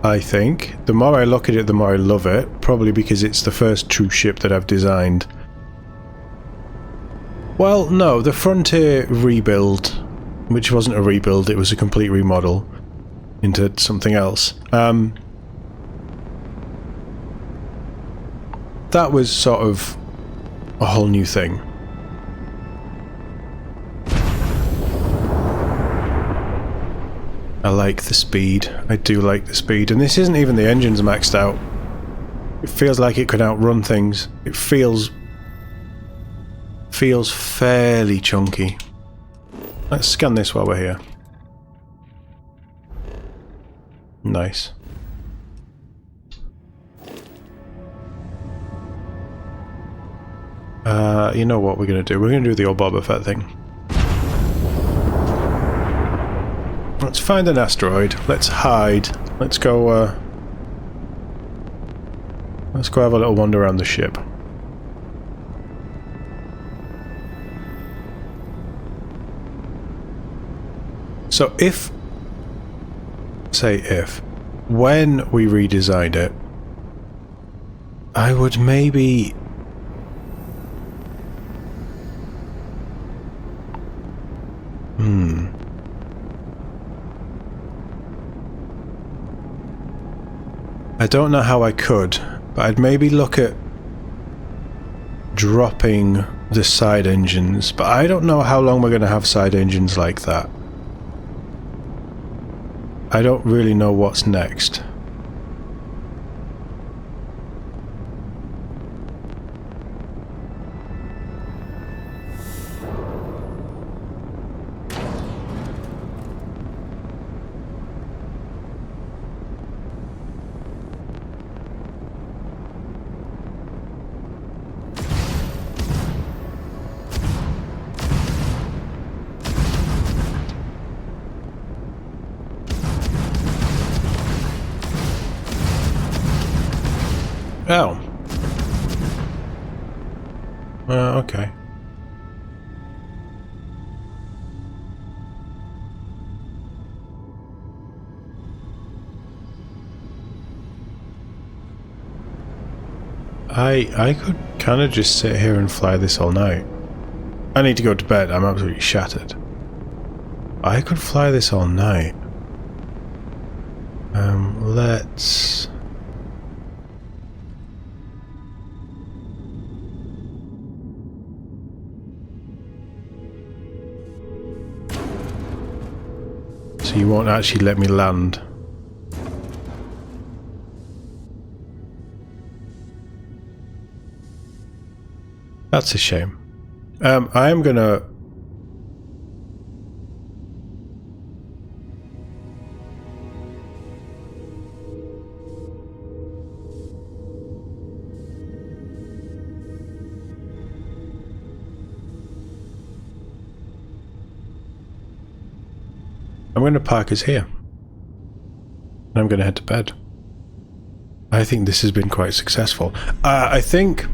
Speaker 1: I think. The more I look at it, the more I love it. Probably because it's the first true ship that I've designed. Well, no, the Frontier rebuild, which wasn't a rebuild, it was a complete remodel into something else. That was sort of a whole new thing. I like the speed. I do like the speed. And this isn't even the engines maxed out. It feels like it could outrun things. It feels fairly chunky. Let's scan this while we're here. Nice. You know what we're going to do? We're going to do the old Boba Fett thing. Let's find an asteroid. Let's hide. Let's go have a little wander around the ship. So when we redesigned it, I would maybe... I don't know how I could, but I'd maybe look at dropping the side engines, but I don't know how long we're going to have side engines like that. I don't really know what's next. Oh. Okay. I could kind of just sit here and fly this all night. I need to go to bed, I'm absolutely shattered. I could fly this all night. Let's... So you won't actually let me land. That's a shame. I am gonna... I'm going to park us here. And I'm going to head to bed. I think this has been quite successful. I think...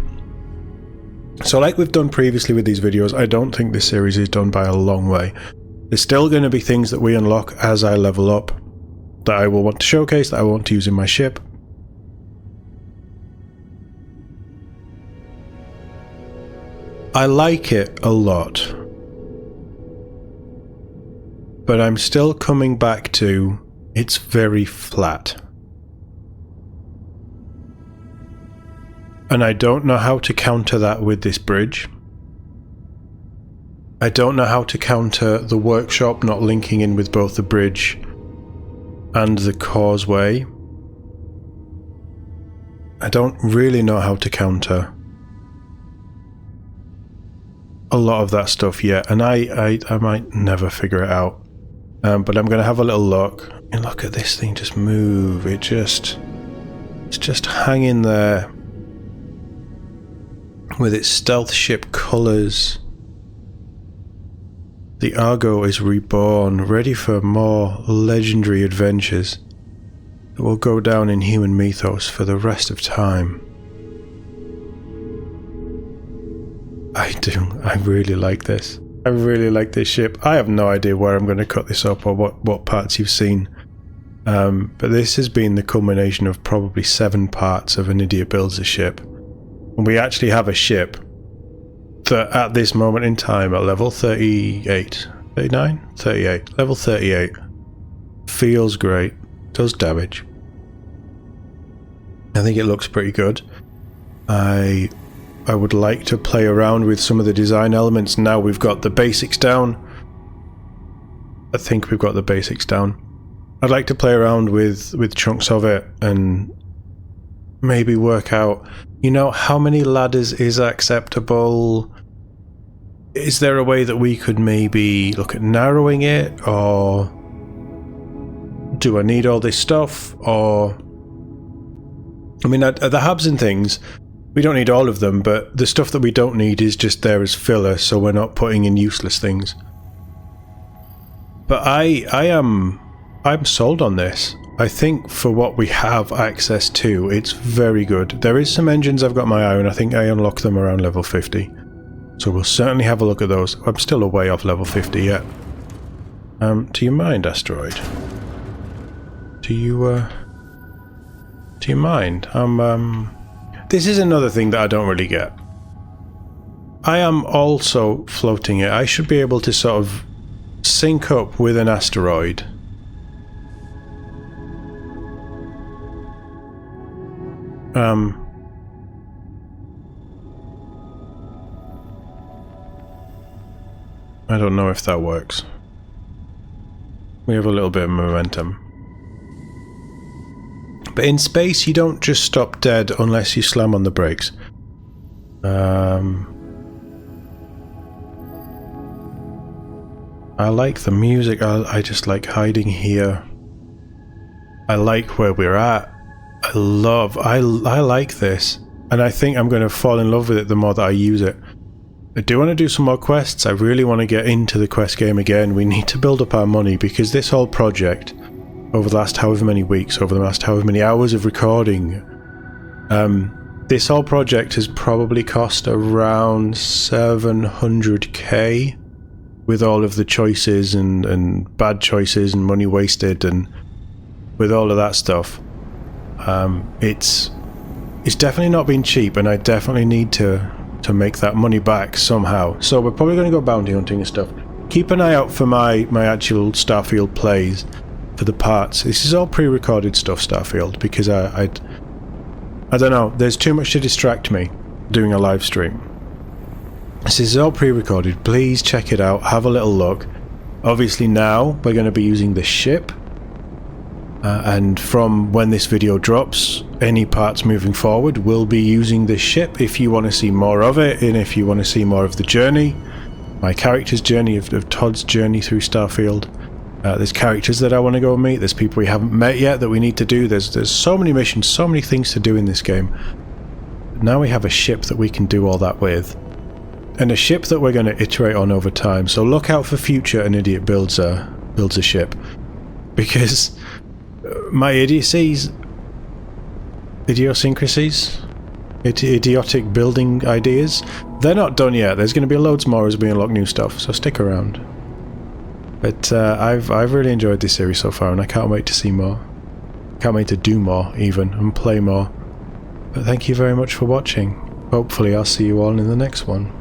Speaker 1: So like we've done previously with these videos, I don't think this series is done by a long way. There's still going to be things that we unlock as I level up that I will want to showcase, that I want to use in my ship. I like it a lot. But I'm still coming back to, it's very flat. And I don't know how to counter that with this bridge. I don't know how to counter the workshop not linking in with both the bridge and the causeway. I don't really know how to counter a lot of that stuff yet, and I might never figure it out. But I'm going to have a little look. And look at this thing just move. It's just hanging there with its stealth ship colours. The Argo is reborn, ready for more legendary adventures that will go down in human mythos for the rest of time. I really like this. I really like this ship. I have no idea where I'm going to cut this up or what parts you've seen. But this has been the culmination of probably 7 parts of An Idiot Builds a Ship. And we actually have a ship that at this moment in time at level 38, 39? 38. Level 38. Feels great. Does damage. I think it looks pretty good. I would like to play around with some of the design elements now we've got the basics down. I think we've got the basics down. I'd like to play around with chunks of it and maybe work out, you know, how many ladders is acceptable? Is there a way that we could maybe look at narrowing it, or do I need all this stuff? Or I mean, at the hubs and things, we don't need all of them, but the stuff that we don't need is just there as filler, so we're not putting in useless things. But I'm sold on this. I think for what we have access to, it's very good. There is some engines I've got my eye on. I think I unlock them around level 50. So we'll certainly have a look at those. I'm still a way off level 50 yet. Do you mind, Asteroid? Do you mind? This is another thing that I don't really get. I am also floating it. I should be able to sort of sync up with an asteroid. I don't know if that works. We have a little bit of momentum. But in space, you don't just stop dead unless you slam on the brakes. I like the music. I just like hiding here. I like where we're at. I like this. And I think I'm going to fall in love with it the more that I use it. I do want to do some more quests. I really want to get into the quest game again. We need to build up our money, because this whole project, over the last however many weeks, over the last however many hours of recording, this whole project has probably cost around 700k with all of the choices and bad choices and money wasted, and with all of that stuff. It's definitely not been cheap, and I definitely need to make that money back somehow. So we're probably going to go bounty hunting and stuff. Keep an eye out for my actual Starfield plays for the parts. This is all pre-recorded stuff, Starfield, because I don't know, there's too much to distract me doing a live stream. This is all pre-recorded. Please check it out, have a little look. Obviously now we're going to be using the ship, and from when this video drops, any parts moving forward will be using this ship. If you want to see more of it, and if you want to see more of the journey, my character's journey, of Todd's journey through Starfield, there's characters that I want to go and meet, there's people we haven't met yet that we need to do, there's so many missions, so many things to do in this game. Now we have a ship that we can do all that with, and a ship that we're going to iterate on over time. So look out for future An Idiot Builds a Ship, because my idiosyncrasies, idiotic building ideas, they're not done yet. There's going to be loads more as we unlock new stuff, so stick around. But I've really enjoyed this series so far, and I can't wait to see more. Can't wait to do more even, and play more. But thank you very much for watching. Hopefully I'll see you all in the next one.